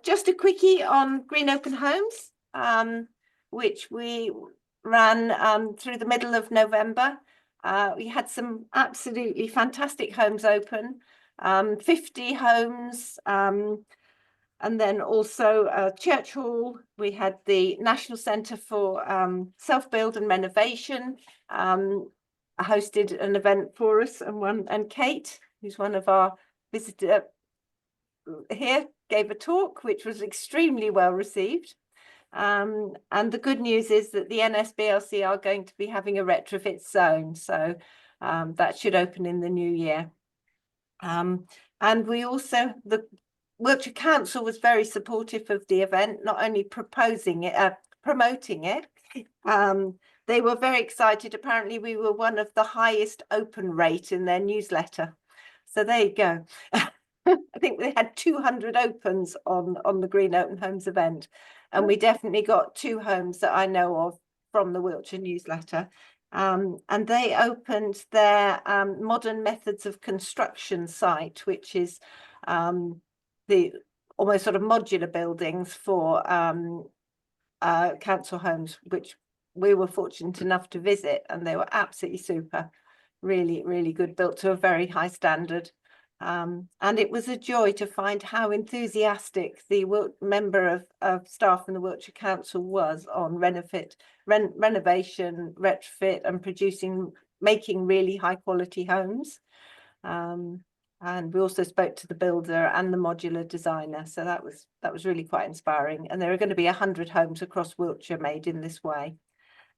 Just a quickie on Green Open Homes, which we ran through the middle of November. We had some absolutely fantastic homes open, 50 homes, and then also Church Hall. We had the National Centre for Self-Build and Renovation hosted an event for us, and Kate, who's one of our visitors here, gave a talk which was extremely well received. And the good news is that the NSBLC are going to be having a retrofit zone, so that should open in the new year. And we also, the Wiltshire Council was very supportive of the event, not only proposing it, promoting it. They were very excited. Apparently we were one of the highest open rate in their newsletter. So there you go. I think they had 200 opens on the Green Open Homes event. And we definitely got 2 homes that I know of from the Wiltshire newsletter. And they opened their modern methods of construction site, which is the almost sort of modular buildings for council homes, which we were fortunate enough to visit, and they were absolutely super, really, really good, built to a very high standard. And it was a joy to find how enthusiastic the member of staff in the Wiltshire Council was on renovation, retrofit, and making really high quality homes. And we also spoke to the builder and the modular designer, so that was really quite inspiring. And there are going to be 100 homes across Wiltshire made in this way.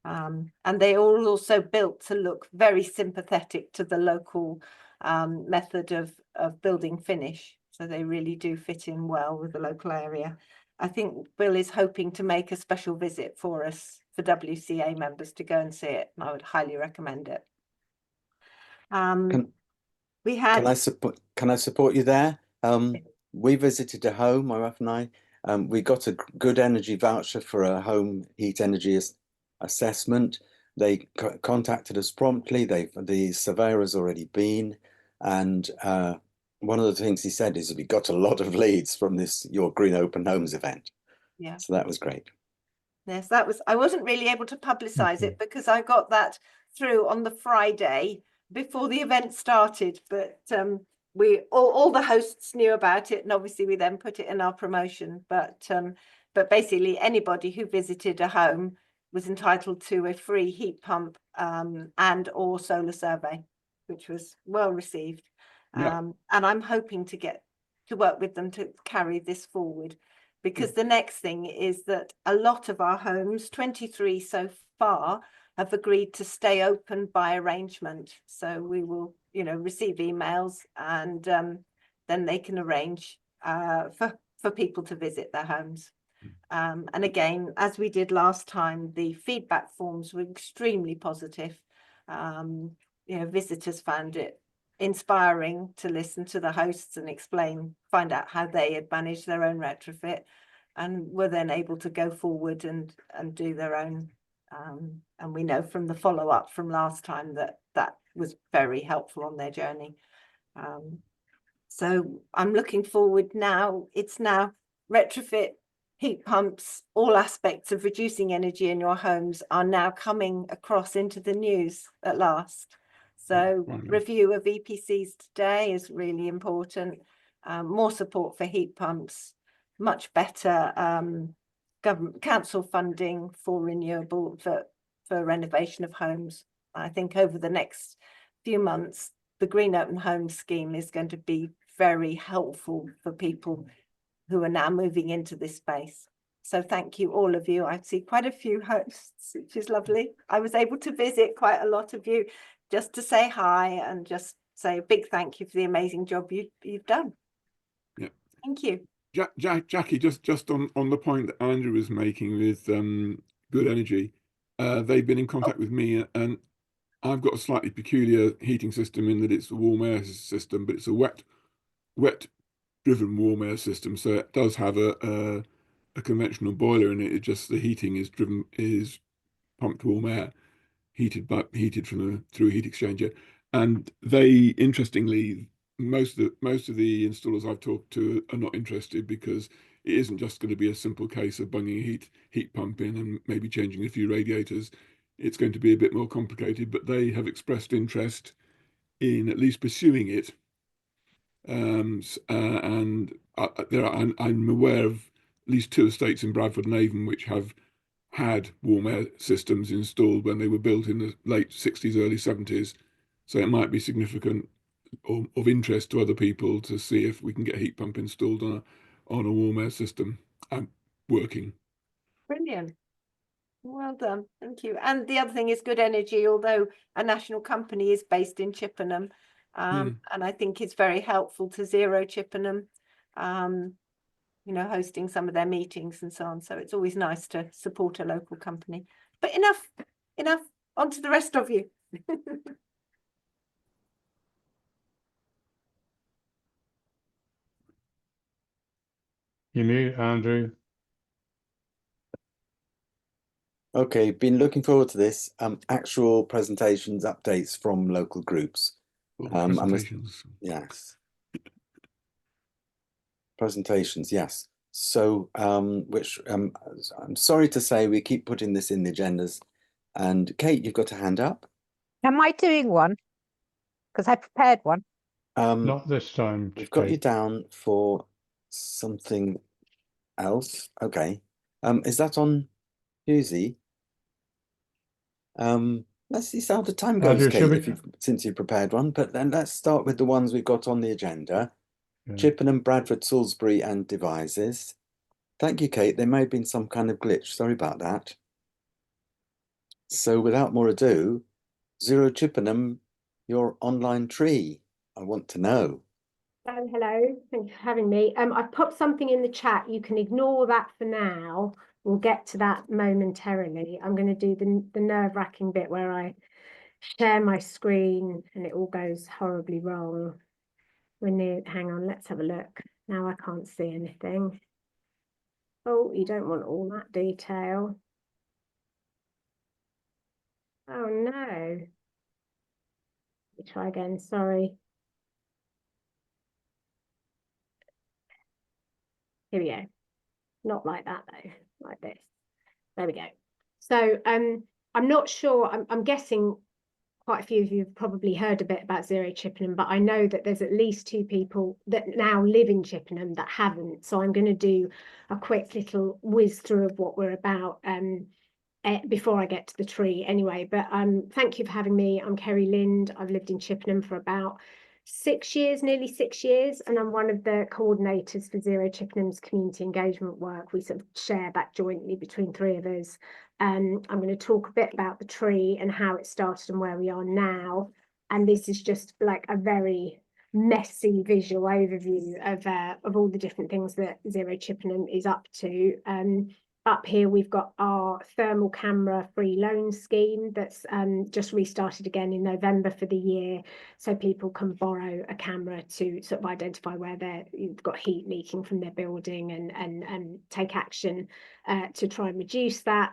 And they all also built to look very sympathetic to the local method of building finish, so they really do fit in well with the local area. I think Bill is hoping to make a special visit for us for WCA members to go and see it, and I would highly recommend it. We had. Can I support you there? We visited a home, my wife and I. We got a good energy voucher for a home heat energy assessment. They contacted us promptly. The surveyor has already been, and one of the things he said is we got a lot of leads from your Green Open Homes event. Yeah. So that was great. Yes, that was. I wasn't really able to publicize it because I got that through on the Friday before the event started, but we all the hosts knew about it, and obviously we then put it in our promotion. But basically anybody who visited a home was entitled to a free heat pump and or solar survey, which was well received. Yeah. And I'm hoping to get to work with them to carry this forward, because the next thing is that a lot of our homes, 23 so far, have agreed to stay open by arrangement. So we will, receive emails, and then they can arrange for people to visit their homes. And again, as we did last time, the feedback forms were extremely positive. Visitors found it inspiring to listen to the hosts and find out how they had managed their own retrofit, and were then able to go forward and do their own. And we know from the follow-up from last time that was very helpful on their journey. So I'm looking forward now. It's now retrofit, heat pumps, all aspects of reducing energy in your homes are now coming across into the news at last. So review of EPCs today is really important. More support for heat pumps, much better government council funding for renewable for renovation of homes. I think over the next few months, the Green Open Homes scheme is going to be very helpful for people who are now moving into this space. So thank you, all of you. I see quite a few hosts, which is lovely. I was able to visit quite a lot of you just to say hi and just say a big thank you for the amazing job you've done. Yeah. Thank you. Jackie, just on the point that Andrew was making with Good Energy, they've been in contact with me, and I've got a slightly peculiar heating system in that it's a warm air system, but it's a wet driven warm air system, so it does have a conventional boiler in it. It's just the heating is pumped warm air, heated through a heat exchanger. And they, interestingly, most of the installers I've talked to are not interested, because it isn't just going to be a simple case of bunging a heat pump in and maybe changing a few radiators. It's going to be a bit more complicated, but they have expressed interest in at least pursuing it. And I'm aware of at least 2 estates in Bradford and Avon which have had warm air systems installed when they were built in the late 60s, early 70s. So it might be significant or of interest to other people to see if we can get a heat pump installed on a warm air system and working. Brilliant. Well done. Thank you. And the other thing is Good Energy, although a national company, is based in Chippenham. And I think it's very helpful to Zero Chippenham, you know, hosting some of their meetings and so on. So it's always nice to support a local company. But enough, on to the rest of you. You mute, Andrew. Okay, been looking forward to this. Actual presentations, updates from local groups. Presentations. Yes. Presentations, yes. So, which I'm sorry to say we keep putting this in the agendas. And Kate, you've got a hand up. Am I doing one? Because I prepared one. Not this time, We've got you Kate. down for something else. Okay. Is that on Pewsey? Let's see how the time goes, Andrew, should Kate, we- since you prepared one. But then let's start with the ones we've got on the agenda. Yeah. Chippenham, Bradford, Salisbury and Devizes. Thank you, Kate. There may have been some kind of glitch. Sorry about that. So without more ado, Zero Chippenham, your online tree. I want to know. Hello, thank you for having me. I've popped something in the chat. You can ignore that for now. We'll get to that momentarily. I'm going to do the nerve-wracking bit where I share my screen and it all goes horribly wrong. Hang on, let's have a look. Now I can't see anything. Oh, you don't want all that detail. Oh no. Let me try again, sorry. Here we go. Not like that though, like this. There we go. So I'm not sure, I'm guessing quite a few of you have probably heard a bit about Zero Chippenham, but I know that there's at least 2 people that now live in Chippenham that haven't. So I'm going to do a quick little whiz through of what we're about before I get to the tree anyway. But thank you for having me. I'm Kerry Lind. I've lived in Chippenham for about 6 years, nearly 6 years, and I'm one of the coordinators for Zero Chippenham's community engagement work. We sort of share that jointly between 3 of us. I'm going to talk a bit about the tree and how it started and where we are now. And this is just like a very messy visual overview of all the different things that Zero Chippenham is up to. Up here, we've got our thermal camera free loan scheme that's just restarted again in November for the year. So people can borrow a camera to sort of identify where they've got heat leaking from their building and take action to try and reduce that.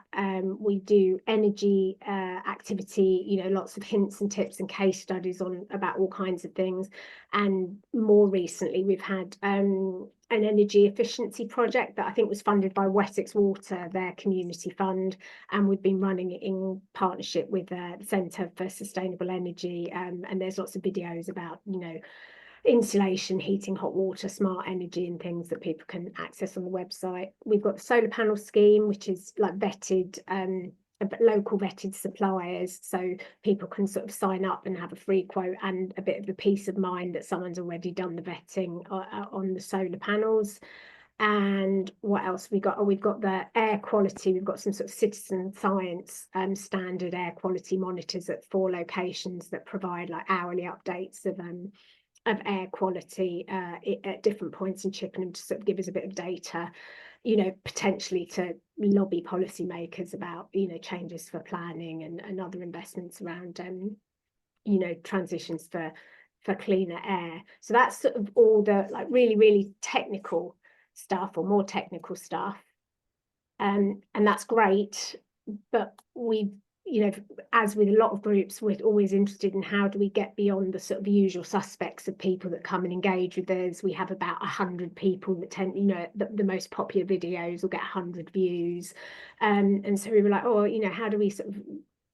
We do energy activity, you know, lots of hints and tips and case studies on about all kinds of things. And more recently, we've had an energy efficiency project that I think was funded by Wessex Water, their community fund, and we've been running it in partnership with the Centre for Sustainable Energy, and there's lots of videos about, you know, insulation, heating, hot water, smart energy and things that people can access on the website. We've got the solar panel scheme, which is like vetted, local vetted suppliers, so people can sort of sign up and have a free quote and a bit of the peace of mind that someone's already done the vetting on the solar panels. And what else we got? Oh, we've got the air quality. We've got some sort of citizen science standard air quality monitors at 4 locations that provide like hourly updates of air quality at different points in Chippenham to sort of give us a bit of data, you know, potentially to lobby policymakers about, you know, changes for planning and other investments around, you know, transitions for cleaner air. So that's sort of all the like really, really technical stuff or more technical stuff. And that's great, but we've you know, as with a lot of groups, we're always interested in how do we get beyond the sort of usual suspects of people that come and engage with us. We have about 100 people that tend, you know, the most popular videos will get 100 views. And so we were like, oh, you know, how do we sort of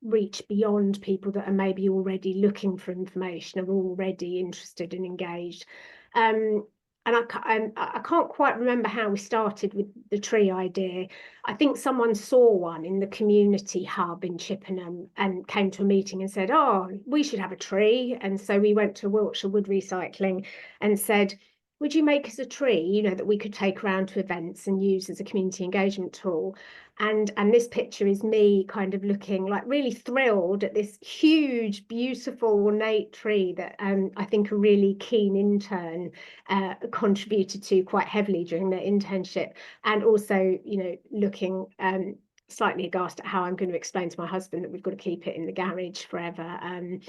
reach beyond people that are maybe already looking for information, are already interested and engaged. And I can't quite remember how we started with the tree idea. I think someone saw one in the community hub in Chippenham and came to a meeting and said, oh, we should have a tree. And so we went to Wiltshire Wood Recycling and said, would you make us a tree, you know, that we could take around to events and use as a community engagement tool? And this picture is me kind of looking like really thrilled at this huge, beautiful, ornate tree that I think a really keen intern contributed to quite heavily during their internship. And also, you know, looking slightly aghast at how I'm going to explain to my husband that we've got to keep it in the garage forever, and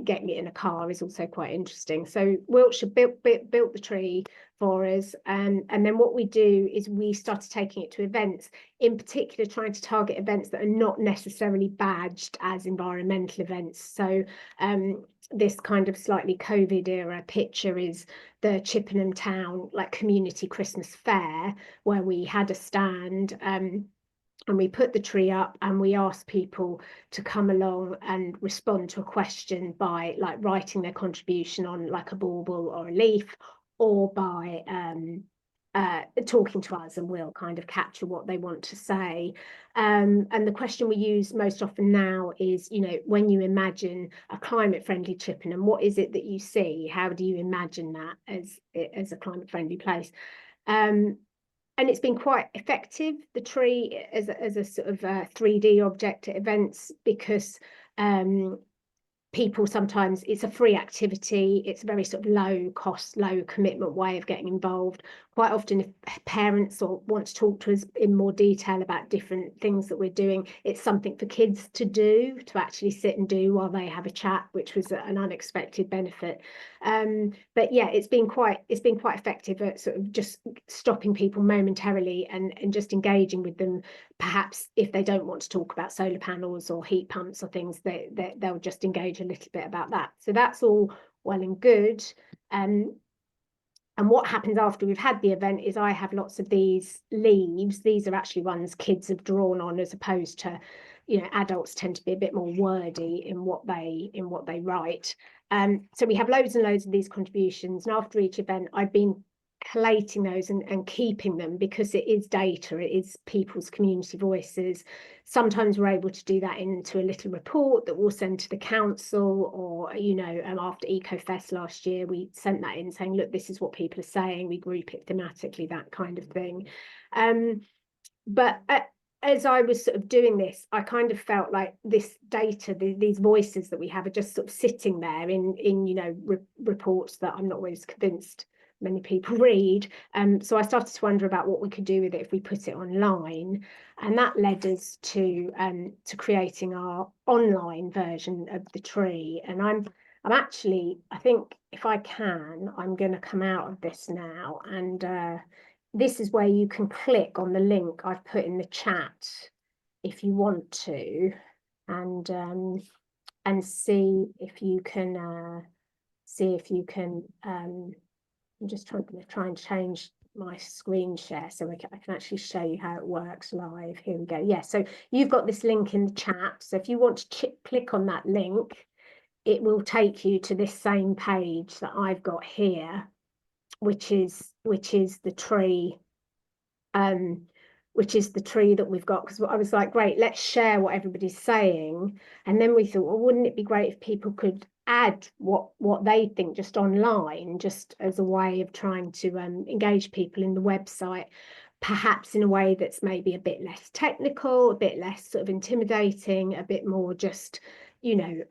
getting it in a car is also quite interesting. So Wiltshire built the tree for us, and then what we do is we started taking it to events, in particular trying to target events that are not necessarily badged as environmental events. So this kind of slightly COVID era picture is the Chippenham Town like community Christmas fair, where we had a stand and we put the tree up and we asked people to come along and respond to a question by like writing their contribution on like a bauble or a leaf, or by talking to us, and we'll kind of capture what they want to say. And the question we use most often now is, you know, when you imagine a climate friendly Chippenham, what is it that you see? How do you imagine that as a climate friendly place? And it's been quite effective, the tree as a sort of 3D object at events, because people sometimes, it's a free activity, it's a very sort of low cost, low commitment way of getting involved. Quite often if parents want to talk to us in more detail about different things that we're doing, it's something for kids to do, to actually sit and do while they have a chat, which was an unexpected benefit. But yeah, it's been quite effective at sort of just stopping people momentarily and just engaging with them. Perhaps if they don't want to talk about solar panels or heat pumps or things, they'll just engage a little bit about that. So that's all well and good. And what happens after we've had the event is I have lots of these leaves. These are actually ones kids have drawn on, as opposed to, you know, adults tend to be a bit more wordy in what they write. So we have loads and loads of these contributions, and after each event I've been collating those and keeping them, because it is data, it is people's community voices. Sometimes we're able to do that into a little report that we'll send to the council, or, you know, after EcoFest last year we sent that in saying, look, this is what people are saying, we group it thematically, that kind of thing. But as I was sort of doing this, I kind of felt like this data, these voices that we have are just sort of sitting there in you know, reports that I'm not always convinced many people read. So I started to wonder about what we could do with it if we put it online, and that led us to creating our online version of the tree. And I'm actually, I think if I can, I'm going to come out of this now, and this is where you can click on the link I've put in the chat if you want to, and see if you can I'm just trying to change my screen share so I can actually show you how it works live. Here we go. Yeah, so you've got this link in the chat. So if you want to click on that link, it will take you to this same page that I've got here, which is the tree, that we've got. Because I was like, great, let's share what everybody's saying. And then we thought, well, wouldn't it be great if people could add what they think just online, just as a way of trying to engage people in the website, perhaps in a way that's maybe a bit less technical, a bit less sort of intimidating, a bit more just, you know,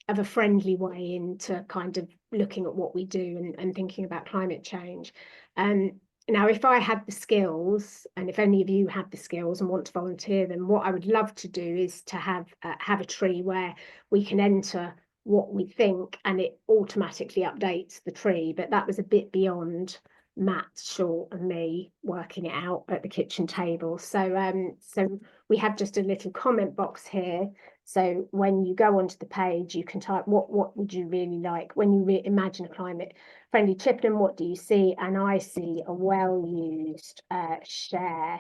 of a friendly way into kind of looking at what we do and thinking about climate change. Now, if I had the skills, and if any of you have the skills and want to volunteer them, what I would love to do is to have a tree where we can enter what we think and it automatically updates the tree. But that was a bit beyond Matt Short and me working it out at the kitchen table. So so we have just a little comment box here. So when you go onto the page, you can type what would you really like when you imagine a climate friendly Chippenham, what do you see? And I see a well-used share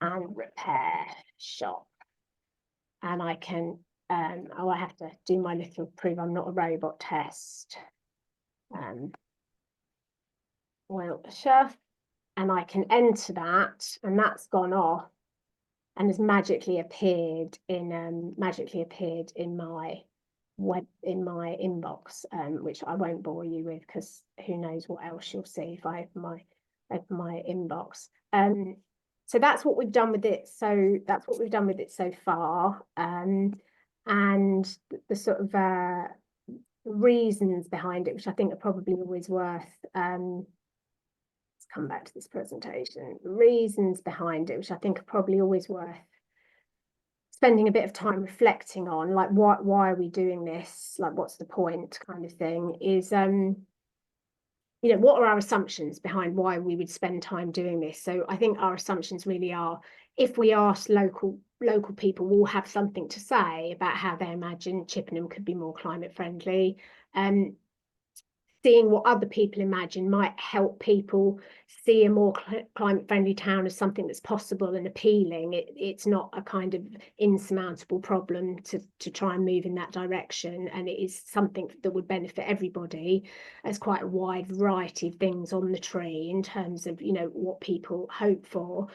and repair shop. And I can oh, I have to do my little prove I'm not a robot test. Wiltshire, and I can enter that, and that's gone off and has magically appeared in my web in my inbox, which I won't bore you with because who knows what else you'll see if I open my inbox. So that's what we've done with it. So that's what we've done with it so far. And the sort of reasons behind it, which I think are probably always worth let's come back to this presentation. Reasons behind it, which I think are probably always worth spending a bit of time reflecting on, like why are we doing this, like what's the point kind of thing, is you know, what are our assumptions behind why we would spend time doing this? So I think our assumptions really are, if we ask local people, will have something to say about how they imagine Chippenham could be more climate friendly. Seeing what other people imagine might help people see a more climate friendly town as something that's possible and appealing. It's not a kind of insurmountable problem to try and move in that direction, and it is something that would benefit everybody. There's quite a wide variety of things on the tree in terms of, you know, what people hope for.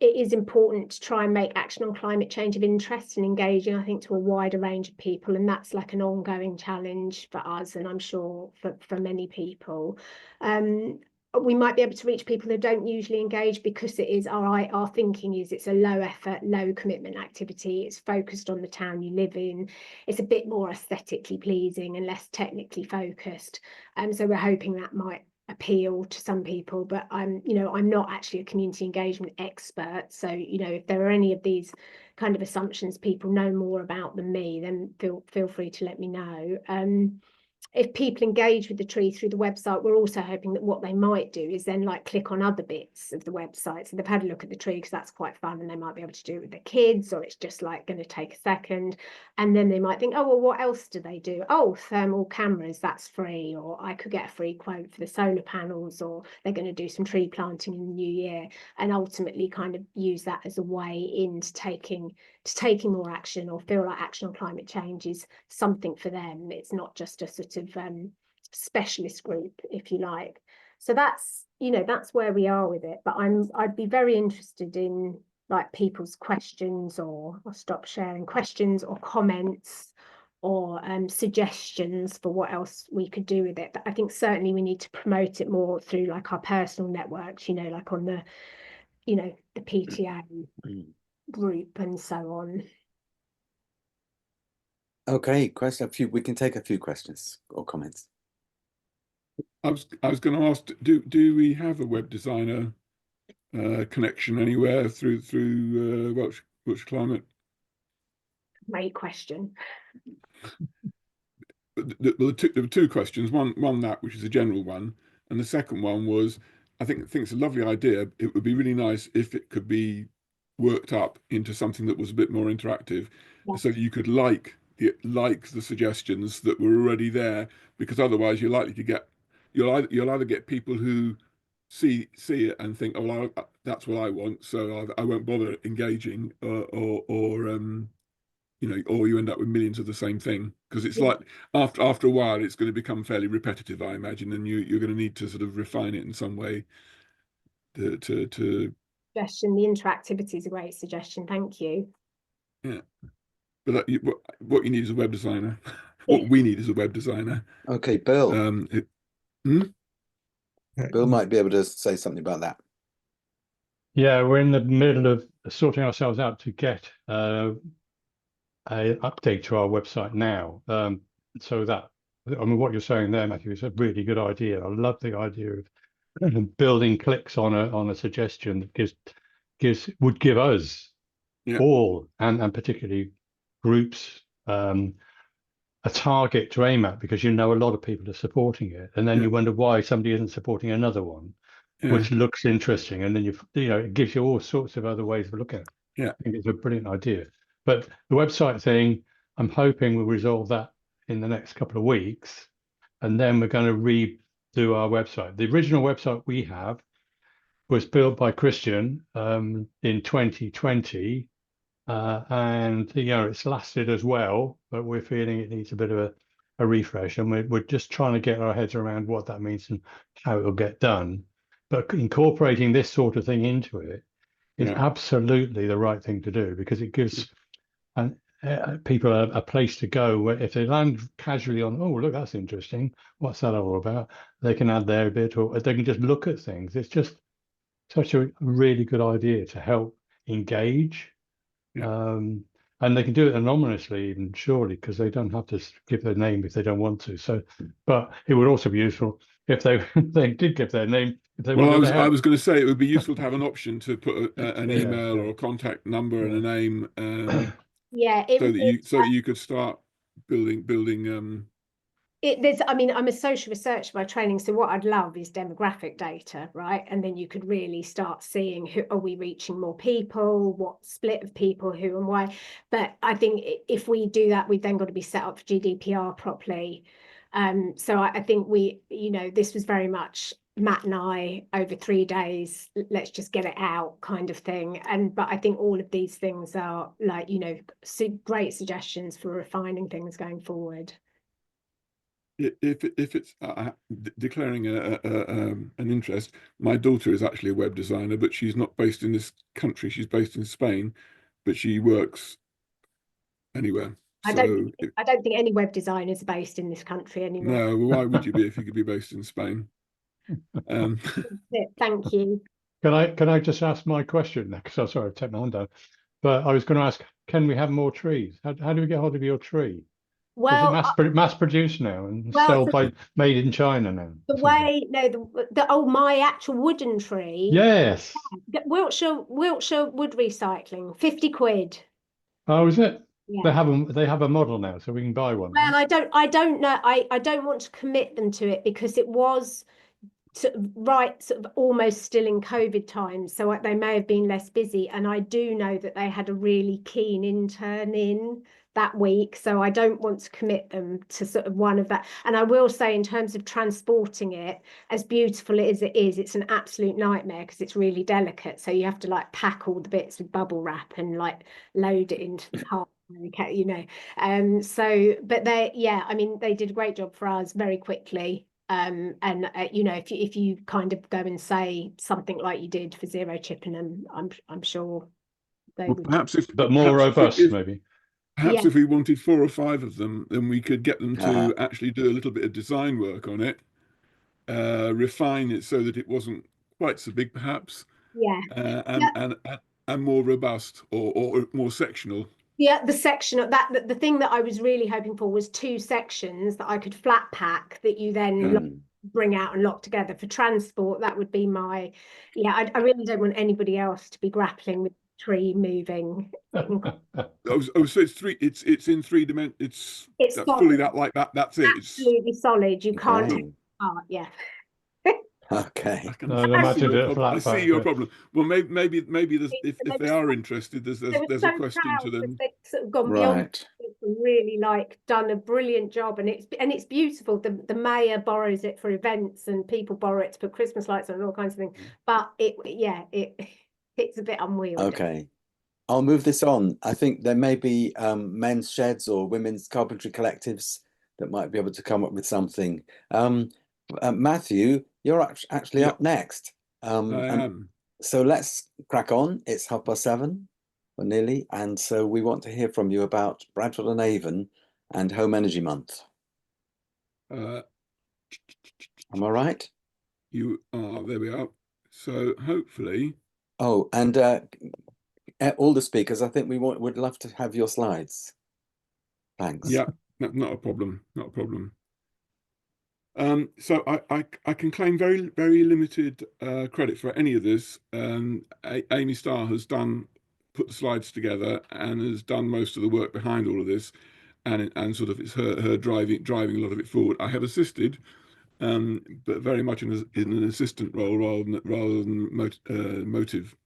It is important to try and make action on climate change of interest and engaging, I think, to a wider range of people, and that's like an ongoing challenge for us, and I'm sure for many people. We might be able to reach people who don't usually engage because it is our thinking is it's a low effort, low commitment activity. It's focused on the town you live in. It's a bit more aesthetically pleasing and less technically focused. So we're hoping that might appeal to some people, but you know, I'm not actually a community engagement expert, so you know, if there are any of these kind of assumptions people know more about than me, then feel free to let me know. If people engage with the tree through the website, we're also hoping that what they might do is then like click on other bits of the website. So they've had a look at the tree because that's quite fun, and they might be able to do it with their kids, or it's just like going to take a second. And then they might think, oh, well, what else do they do? Oh, thermal cameras, that's free. Or I could get a free quote for the solar panels, or they're going to do some tree planting in the new year, and ultimately kind of use that as a way into taking more action, or feel like action on climate change is something for them. It's not just a sort of specialist group, if you like. So that's, you know, that's where we are with it. But I'd be very interested in like people's questions, or I'll stop sharing questions or comments, or suggestions for what else we could do with it. But I think certainly we need to promote it more through like our personal networks, you know, like on the, you know, the PTA group and so on. Okay, we can take a few questions or comments. I was going to ask, do we have a web designer connection anywhere through Wiltshire Climate? Great question. There were two questions. One that, which is a general one, and the second one was, I think it's a lovely idea. It would be really nice if it could be worked up into something that was a bit more interactive, so that you could like the suggestions that were already there, because otherwise you're likely to get you'll either get people who see it and think, oh, well, that's what I want, so I won't bother engaging, or you know, or you end up with millions of the same thing, because it's like after a while it's going to become fairly repetitive, I imagine, and you're going to need to sort of refine it in some way to Suggestion. The interactivity is a great suggestion. Thank you. Yeah, but what you need is a web designer. What we need is a web designer. Okay, Bill. Bill might be able to say something about that. Yeah, we're in the middle of sorting ourselves out to get a update to our website now. So that, I mean, what you're saying there, Matthew, is a really good idea. I love the idea of building clicks on a suggestion that would give us all, and particularly groups, a target to aim at because you know a lot of people are supporting it, and then Yeah. you wonder why somebody isn't supporting another one, Yeah. which looks interesting, and then you know, it gives you all sorts of other ways of looking at it. Yeah. I think it's a brilliant idea. But the website thing, I'm hoping we'll resolve that in the next couple of weeks, and then we're going to redo our website. The original website we have was built by Christian in 2020. And you know, it's lasted as well, but we're feeling it needs a bit of a refresh, and we're just trying to get our heads around what that means and how it will get done. But incorporating this sort of thing into it is Yeah. absolutely the right thing to do, because it gives people a place to go where if they land casually on, oh, look, that's interesting, what's that all about? They can add their bit, or they can just look at things. It's just such a really good idea to help engage. Yeah. And they can do it anonymously, even, surely, because they don't have to give their name if they don't want to. So, but it would also be useful if they did give their name if they Well, wanted to I help. was going to say it would be useful to have an option to put an Yeah, email yeah. or a contact number and a name, Yeah, so that you could start building. there's, I mean, I'm a social researcher by training, so what I'd love is demographic data, right? And then you could really start seeing who are we reaching more people, what split of people, who and why. But I think if we do that, we've then got to be set up for GDPR properly. So I think you know, this was very much Matt and I over 3 days, let's just get it out kind of thing. But I think all of these things are, like, you know, great suggestions for refining things going forward. If it's declaring an interest, my daughter is actually a web designer, but she's not based in this country. She's based in Spain, but she works anywhere. I don't think any web designers are based in this country anymore. No, why would you be if you could be based in Spain? Thank you. Can I just ask my question now? Because I'm sorry, I've taken my hand down. But I was going to ask, can we have more trees? How do we get hold of your tree? Well, Is it mass produced now and well, made in China now? the way, no, my actual wooden tree. Yes. Wiltshire wood recycling, 50 quid. Oh, is it? Yeah. They have a model now, so we can buy one. Well, I don't know. I don't want to commit them to it because it was sort of almost still in COVID times, so they may have been less busy. And I do know that they had a really keen intern in that week, so I don't want to commit them to sort of one of that. And I will say, in terms of transporting it, as beautiful as it is, it's an absolute nightmare because it's really delicate. So you have to like pack all the bits with bubble wrap and like load it into the car. Okay, you know. So, but I mean, they did a great job for us very quickly. And you know, if you kind of go and say something like you did for Zero Chippenham, I'm sure they would. Perhaps but more robust, maybe. Perhaps if we wanted 4 or 5 of them, then we could get them to actually do a little bit of design work on it, refine it so that it wasn't quite so big, perhaps. Yeah. And more robust or more sectional. Yeah, the section of that, the thing that I was really hoping for was 2 sections that I could flat pack that you then bring out and lock together for transport. That would be my, I really don't want anybody else to be grappling with tree moving. So it's in 3 dimensions. It's fully that's it. Absolutely solid. You can't take it apart. Yeah. Okay. I see your problem. Well, maybe if they are interested, there's a question to them. They've sort of gone beyond, really like done a brilliant job, and it's beautiful. The mayor borrows it for events, and people borrow it to put Christmas lights on and all kinds of things. But it's a bit unwieldy. Okay, I'll move this on. I think there may be men's sheds or women's carpentry collectives that might be able to come up with something. Matthew, you're actually up next. I am. So let's crack on. It's 7:30 or nearly, and so we want to hear from you about Bradford and Avon and Home Energy Month. Am I right? You are. There we are. So hopefully. Oh, and all the speakers, I think would love to have your slides. Thanks. Yeah, not a problem. Not a problem. So I can claim very, very limited credit for any of this. Amy Starr has put the slides together and has done most of the work behind all of this. and sort of it's her driving a lot of it forward. I have assisted, but very much in an assistant role rather than motive.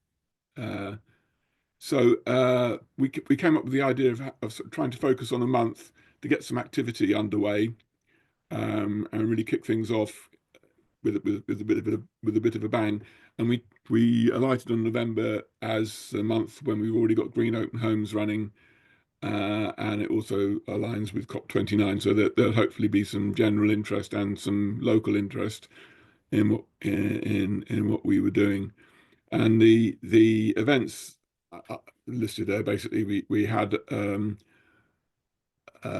So we came up with the idea of sort of trying to focus on a month to get some activity underway, and really kick things off with a bit of a bang. And we alighted on November as a month when we've already got Green Open Homes running, and it also aligns with COP29, so that there'll hopefully be some general interest and some local interest in what we were doing. And the events listed there, basically we had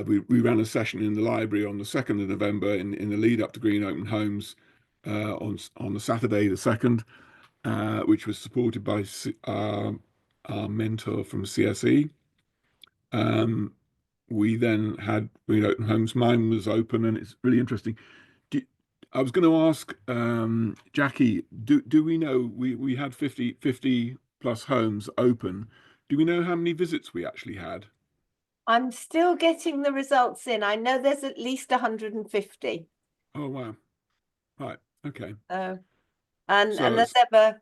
we ran a session in the library on the 2nd of November in the lead up to Green Open Homes, on the Saturday the 2nd, which was supported by our mentor from CSE. We then had Green Open Homes. Mine was open, and it's really interesting. I was going to ask Jackie, do we know, we had 50 plus homes open. Do we know how many visits we actually had? I'm still getting the results in. I know there's at least 150. Oh, wow. Right. Okay. And So as ever,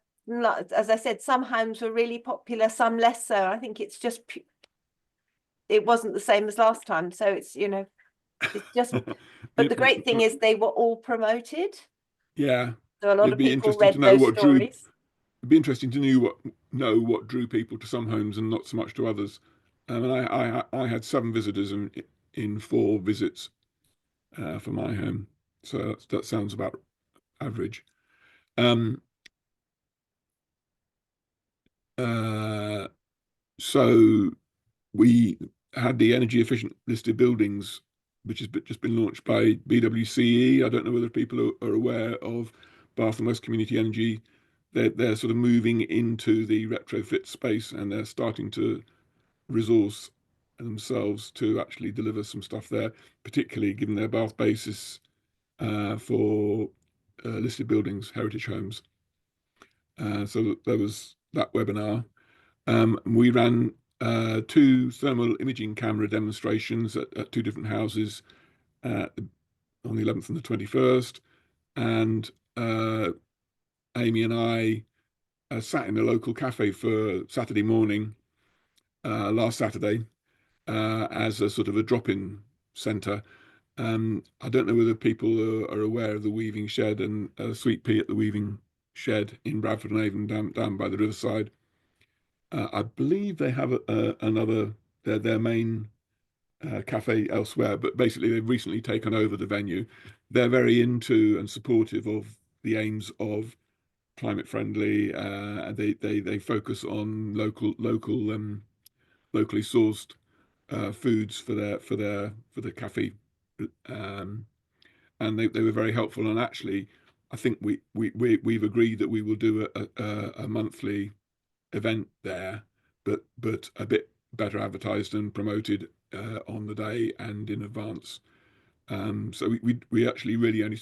as I said, some homes were really popular, some less so. I think it's just, it wasn't the same as last time. So it's, you know, it's just, but the great thing is they were all promoted. Yeah. So a lot of people read those stories. It'd be interesting to know what drew people to some homes and not so much to others. And I had 7 visitors in 4 visits for my home, so that sounds about average. So we had the energy efficient listed buildings, which has just been launched by BWCE. I don't know whether people are aware of Bath and West Community Energy. They're sort of moving into the retrofit space, and they're starting to resource themselves to actually deliver some stuff there, particularly given their Bath basis for listed buildings, heritage homes. So there was that webinar. We ran 2 thermal imaging camera demonstrations at 2 different houses on the 11th and the 21st. And Amy and I sat in a local cafe for Saturday morning, last Saturday, as a sort of a drop-in centre. I don't know whether people are aware of the Weaving Shed and Sweet Pea at the Weaving Shed in Bradford and Avon down by the riverside. I believe they have another, their main cafe elsewhere, but basically they've recently taken over the venue. They're very into and supportive of the aims of climate friendly. They focus on locally sourced foods for the cafe, and they were very helpful. And actually, I think we've agreed that we will do a monthly event there, but a bit better advertised and promoted on the day and in advance. So we actually really only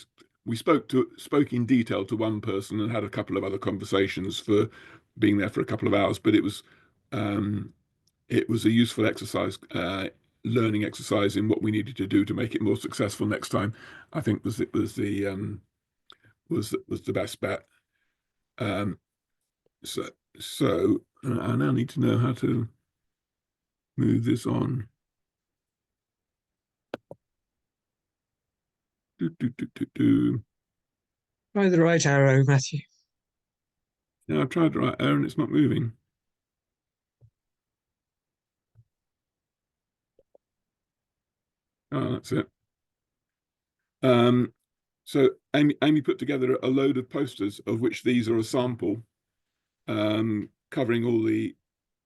spoke in detail to one person and had a couple of other conversations for being there for a couple of hours, but it was a useful exercise, learning exercise in what we needed to do to make it more successful next time. I think was the best bet. So I now need to know how to move this on. Try the right arrow, Matthew. Yeah, I've tried the right arrow and it's not moving. Oh, that's it. So Amy put together a load of posters, of which these are a sample, covering all the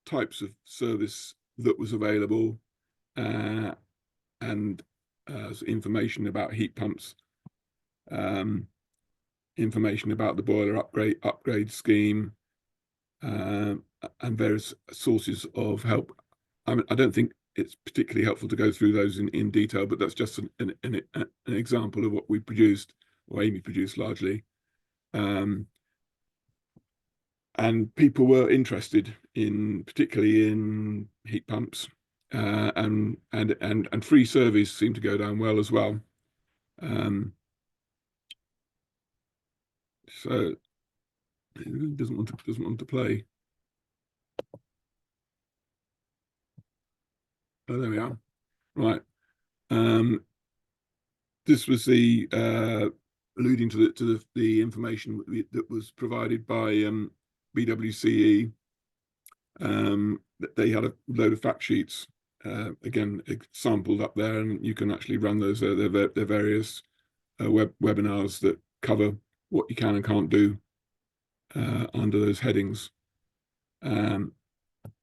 types of service that was available, and information about heat pumps, information about the boiler upgrade scheme, and various sources of help. I don't think it's particularly helpful to go through those in detail, but that's just an example of what we produced, or Amy produced largely. And people were interested particularly in heat pumps, and free service seemed to go down well as well. So it doesn't want to play. Oh, there we are. Right. This was the alluding to the information that was provided by BWCE. They had a load of fact sheets, again sampled up there, and you can actually run those. They're various webinars that cover what you can and can't do under those headings.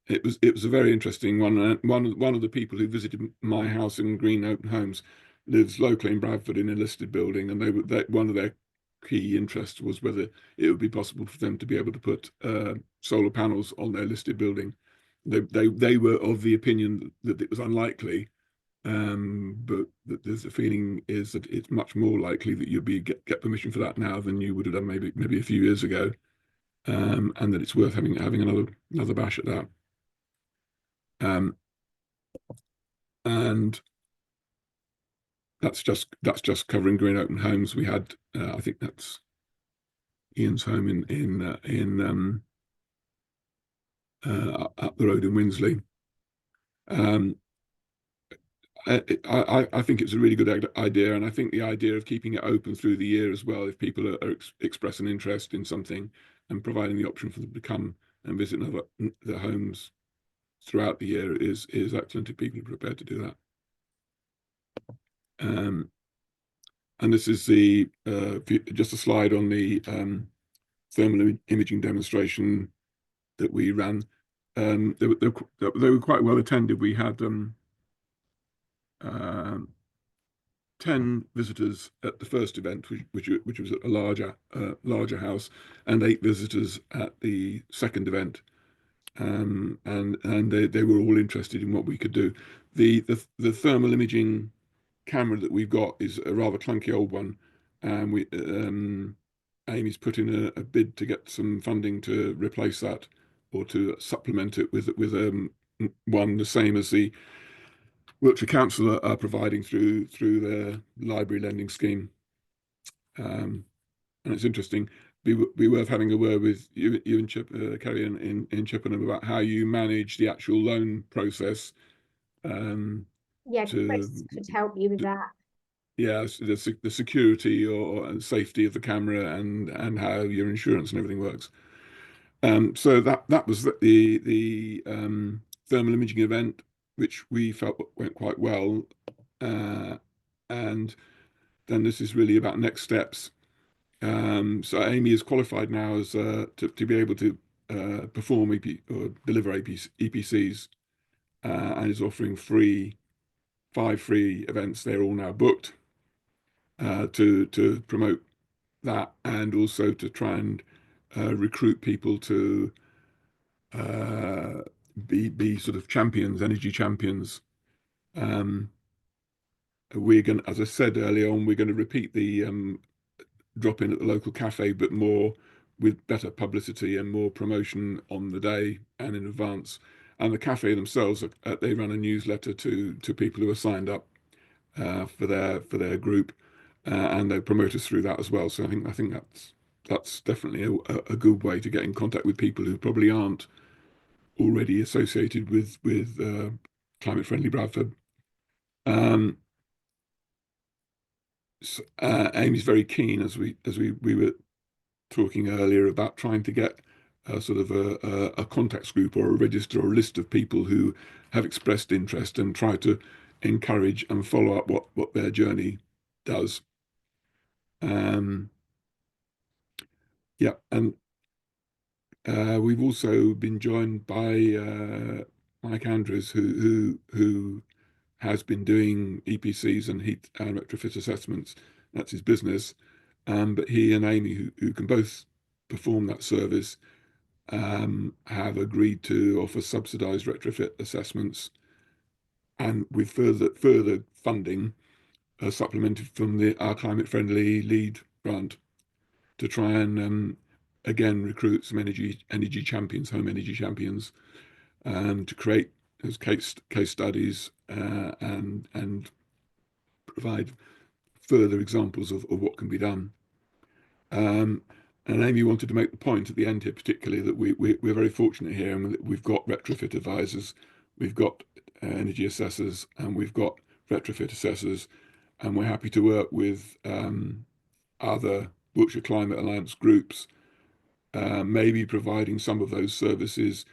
It was a very interesting one. One of the people who visited my house in Green Open Homes lives locally in Bradford in a listed building, and one of their key interests was whether it would be possible for them to be able to put solar panels on their listed building. They were of the opinion that it was unlikely, but there's a feeling is that it's much more likely that you'll get permission for that now than you would have done maybe a few years ago, and that it's worth having another bash at that. And that's just covering Green Open Homes. We had I think that's Ian's home in up the road in Winsley. I think it's a really good idea, and I think the idea of keeping it open through the year as well, if people are expressing interest in something, and providing the option for them to come and visit the homes throughout the year is excellent if people are prepared to do that. And this is just a slide on the thermal imaging demonstration that we ran. They were quite well attended. We had 10 visitors at the first event, which was at a larger house, and 8 visitors at the second event. And they were all interested in what we could do. The thermal imaging camera that we've got is a rather clunky old one, and Amy's put in a bid to get some funding to replace that, or to supplement it with one the same as the Wiltshire Council are providing through their library lending scheme. And it's interesting. Be worth having a word with you and Kerry in Chippenham about how you manage the actual loan process. Yeah, Chris could help you with that. Yeah, the security or safety of the camera and how your insurance and everything works. So that was the thermal imaging event, which we felt went quite well. And then this is really about next steps. So Amy is qualified now as to be able to perform or deliver EPCs, and is offering 5 free events. They're all now booked to promote that, and also to try and recruit people to be sort of champions, energy champions. We're going, as I said earlier on, we're going to repeat the drop in at the local cafe, but more with better publicity and more promotion on the day and in advance. And the cafe themselves, they run a newsletter to people who are signed up for their group, and they promote us through that as well. So I think that's definitely a good way to get in contact with people who probably aren't already associated with climate friendly Bradford. Amy's very keen, as we were talking earlier, about trying to get sort of a contacts group or a register or a list of people who have expressed interest, and try to encourage and follow up what their journey does. Yeah, and we've also been joined by Mike Andrews, who has been doing EPCs and heat and retrofit assessments. That's his business. But he and Amy, who can both perform that service, have agreed to offer subsidised retrofit assessments, and with further funding supplemented from our climate friendly lead grant, to try and again recruit some energy champions, home energy champions, to create as case studies and provide further examples of what can be done. And Amy wanted to make the point at the end here, particularly that we're very fortunate here, and that we've got retrofit advisors, we've got energy assessors, and we've got retrofit assessors, and we're happy to work with other Wiltshire Climate Alliance groups, maybe providing some of those services,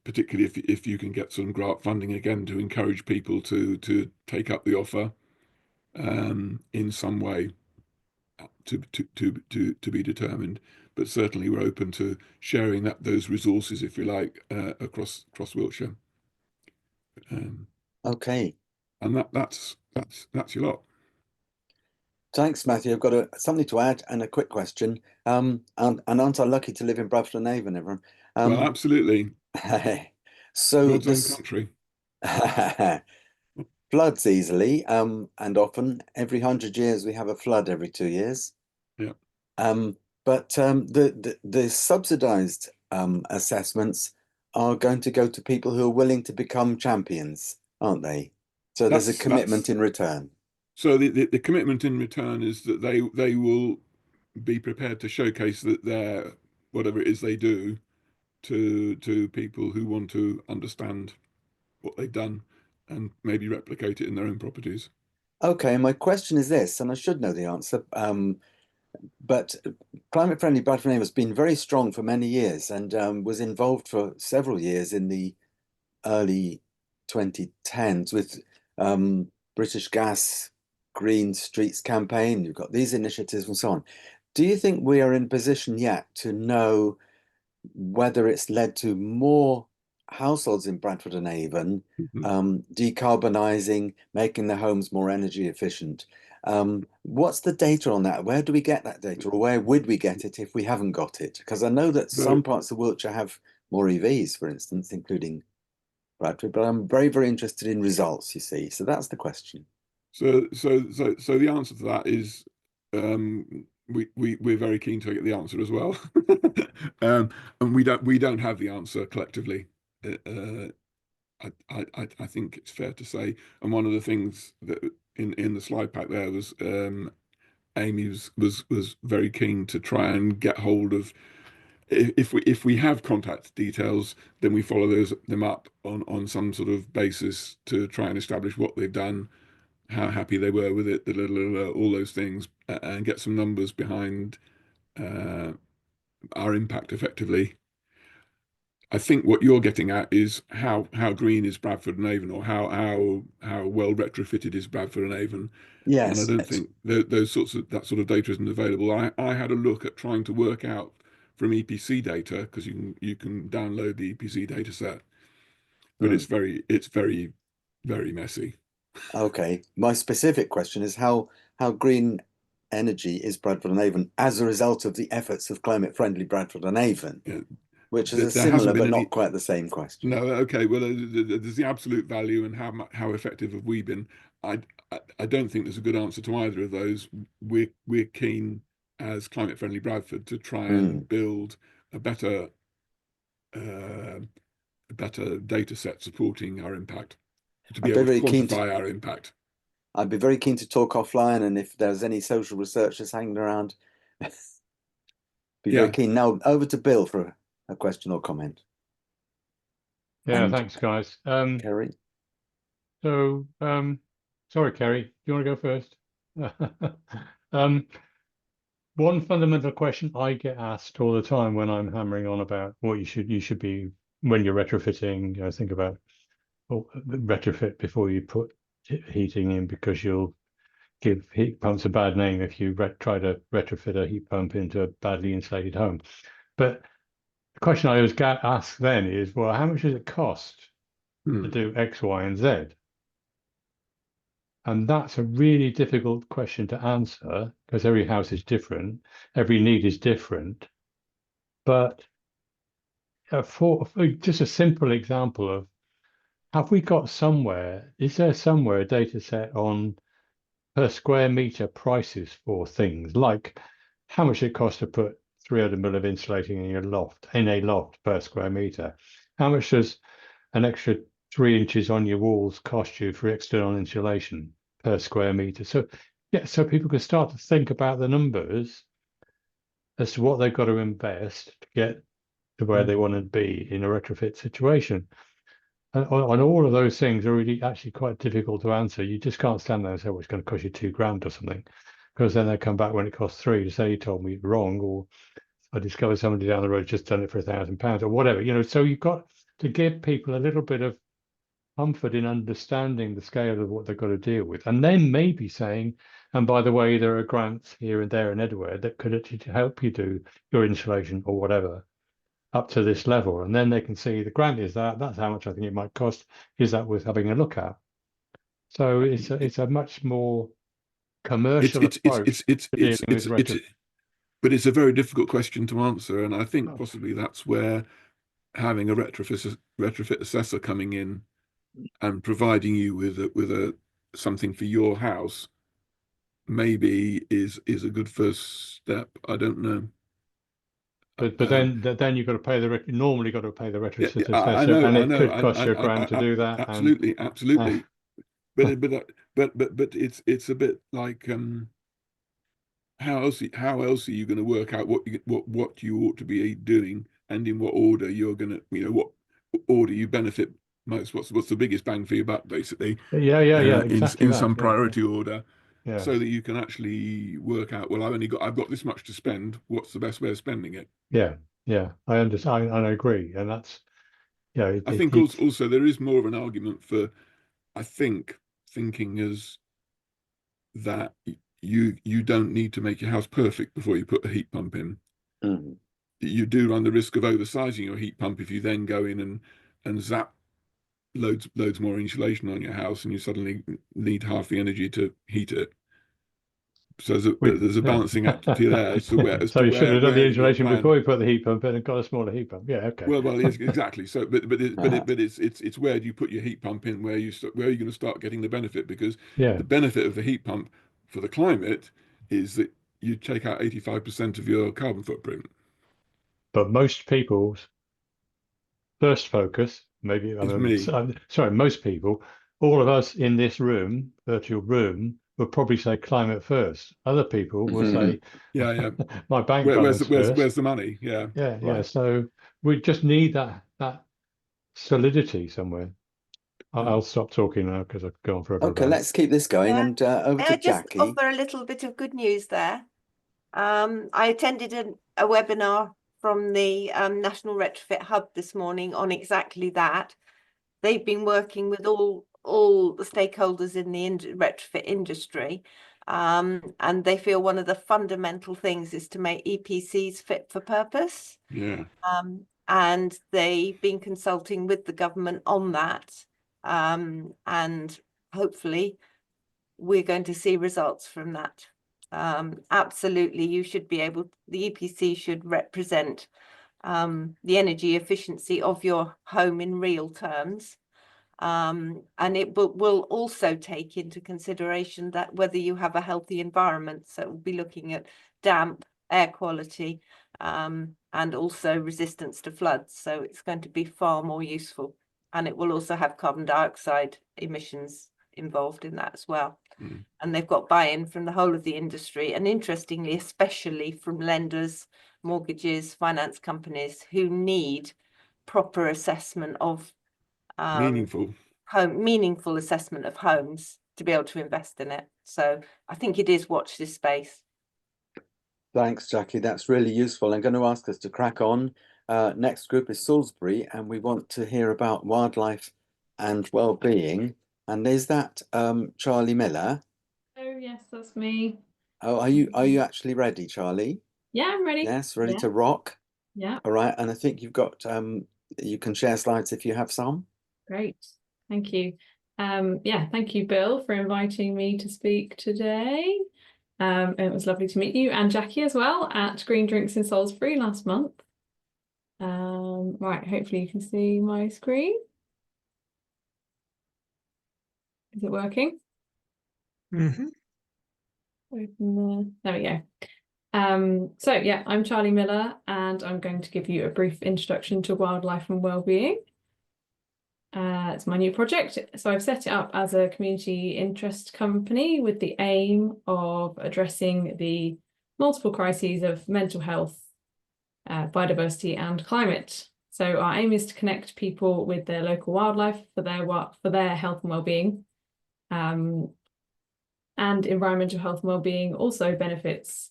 particularly if you can get some grant funding again to encourage people to take up the offer in some way. To be determined, but certainly we're open to sharing those resources, if you like, across Wiltshire. Okay. And that's your lot. Thanks, Matthew. I've got something to add and a quick question. And aren't I lucky to live in Bradford and Avon, everyone? Well, absolutely. So God's own country. Floods easily, and often every 100 years we have a flood every 2 years. Yeah. But the subsidised assessments are going to go to people who are willing to become champions, aren't they? So there's a commitment in return. So the commitment in return is that they will be prepared to showcase that whatever it is they do to people who want to understand what they've done and maybe replicate it in their own properties. Okay, my question is this, and I should know the answer, but Climate Friendly Bradford and Avon has been very strong for many years, and was involved for several years in the early 2010s with British Gas Green Streets campaign. You've got these initiatives and so on. Do you think we are in position yet to know whether it's led to more households in Bradford and Avon decarbonising, making their homes more energy efficient? What's the data on that? Where do we get that data, or where would we get it if we haven't got it? Because I know that some parts of Wiltshire have more EVs, for instance, including Bradford, but I'm very, very interested in results, you see. So that's the question. So the answer to that is we're very keen to get the answer as well. And we don't have the answer collectively. I think it's fair to say. And one of the things that in the slide pack there was Amy was very keen to try and get hold of, if we have contact details, then we follow them up on some sort of basis to try and establish what they've done, how happy they were with it, all those things, and get some numbers behind our impact effectively. I think what you're getting at is how green is Bradford and Avon, or how well retrofitted is Bradford and Avon. Yes. And I don't think that sort of data isn't available. I had a look at trying to work out from EPC data, because you can download the EPC data set, but it's very very messy. Okay. My specific question is how green energy is Bradford and Avon as a result of the efforts of Climate Friendly Bradford and Avon, which is a similar but not quite the same question. No, okay. Well, there's the absolute value and how effective have we been. I don't think there's a good answer to either of those. We're keen as Climate Friendly Bradford to try and build a better data set supporting our impact, to be able to quantify our impact. I'd be very keen to talk offline, and if there's any social researchers hanging around, be very keen. Now over to Bill for a question or comment. Yeah, and thanks, guys. Kerry. So, sorry, Kerry, do you want to go first? One fundamental question I get asked all the time when I'm hammering on about what you should be when you're retrofitting. Think about retrofit before you put heating in, because you'll give heat pumps a bad name if you try to retrofit a heat pump into a badly insulated home. But the question I always get asked then is, well, how much does it cost to do X, Y, and Z? And that's a really difficult question to answer, because every house is different, every need is different. But for just a simple example of, have we got somewhere, is there somewhere a data set on per square meter prices for things, like how much it costs to put 300 mil of insulating in a loft per square meter? How much does an extra 3 inches on your walls cost you for external insulation per square meter. So yeah, so people can start to think about the numbers as to what they've got to invest to get to where they want to be in a retrofit situation. And all of those things are really actually quite difficult to answer. You just can't stand there and say, well, it's going to cost you £2,000 or something, because then they come back when it costs 3 to say you told me wrong, or I discovered somebody down the road just done it for £1,000 or whatever, you know. So you've got to give people a little bit of comfort in understanding the scale of what they've got to deal with, and then maybe saying, and by the way, there are grants here and there and everywhere that could actually help you do your insulation or whatever up to this level, and then they can see the grant is that's how much I think it might cost. Is that worth having a look at? So it's a much more commercial approach to dealing with retrofit. But it's a very difficult question to answer, and I think possibly that's where having a retrofit assessor coming in and providing you with a something for your house maybe is a good first step. I don't know. But then you've got to pay normally got to pay the retrofit assessor, I know, and it could cost you £1,000 to do that. Absolutely. But it's a bit like how else are you going to work out what you ought to be doing, and in what order you're going to, you know, what order you benefit most, what's the biggest bang for your buck, basically. Exactly in some priority order. Yeah. So that you can actually work out, well, I've got this much to spend. What's the best way of spending it? Yeah, I understand. I agree, and that's I think also there is more of an argument for, I think, thinking as that you don't need to make your house perfect before you put a heat pump in. You do run the risk of oversizing your heat pump if you then go in and zap loads more insulation on your house, and you suddenly need half the energy to heat it. So there's a balancing act to there. So you should have done the insulation before you put the heat pump in and got a smaller heat pump. Yeah, okay. Well, yes, exactly. So, but it's where do you put your heat pump in? Where are you going to start getting the benefit? Because the benefit of the heat pump for the climate is that you take out 85% of your carbon footprint. But most people's first focus, most people, all of us in this virtual room, will probably say climate first. Other people will say, my bank balance first. Where's the money? Yeah. Yeah. So we just need that solidity somewhere. I'll stop talking now because I've gone forever. Okay, let's keep this going, and over to Jackie. Just offer a little bit of good news there. I attended a webinar from the National Retrofit Hub this morning on exactly that. They've been working with all the stakeholders in the retrofit industry, and they feel one of the fundamental things is to make EPCs fit for purpose. And they've been consulting with the government on that, and hopefully we're going to see results from that. Absolutely, you should be able, the EPC should represent the energy efficiency of your home in real terms, and it will also take into consideration that whether you have a healthy environment. So we'll be looking at damp, air quality, and also resistance to floods. So it's going to be far more useful, and it will also have carbon dioxide emissions involved in that as well. And they've got buy-in from the whole of the industry, and interestingly, especially from lenders, mortgages, finance companies who need proper assessment of meaningful assessment of homes to be able to invest in it. So I think it is watch this space. Thanks, Jackie. That's really useful. I'm going to ask us to crack on. Next group is Salisbury, and we want to hear about wildlife and well-being. And is that Charlie Miller? Oh yes, that's me. Oh, are you actually ready, Charlie? Yeah, I'm ready. Yes, ready to rock. Yeah. All right, and I think you've got you can share slides if you have some. Great, thank you. Yeah, thank you, Bill, for inviting me to speak today. It was lovely to meet you and Jackie as well at Green Drinks in Salisbury last month. Right, hopefully you can see my screen. Is it working? Mm-hmm. There we go. So yeah, I'm Charlie Miller, and I'm going to give you a brief introduction to wildlife and wellbeing. It's my new project. So I've set it up as a community interest company with the aim of addressing the multiple crises of mental health, biodiversity and climate. So our aim is to connect people with their local wildlife for their health and well-being. And environmental health and well-being also benefits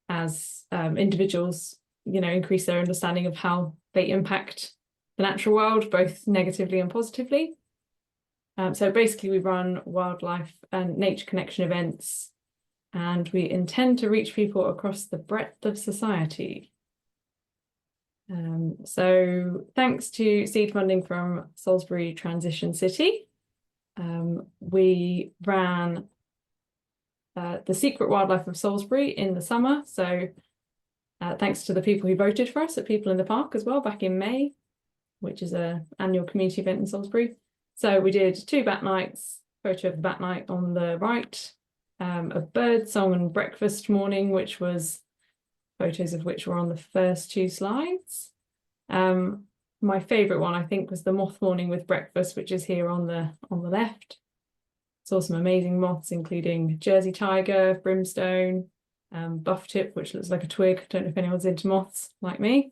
as individuals, increase their understanding of how they impact the natural world, both negatively and positively. So basically we run wildlife and nature connection events, and we intend to reach people across the breadth of society. So thanks to seed funding from Salisbury Transition City, we ran the Secret Wildlife of Salisbury in the summer. So thanks to the people who voted for us at People in the Park as well back in May, which is an annual community event in Salisbury. So we did 2 bat nights, photo of the bat night on the right, a bird song and breakfast morning, which was photos of which were on the first 2 slides. My favourite one, I think, was the moth morning with breakfast, which is here on the left. Saw some amazing moths, including Jersey tiger, brimstone, buff tip, which looks like a twig. Don't know if anyone's into moths like me.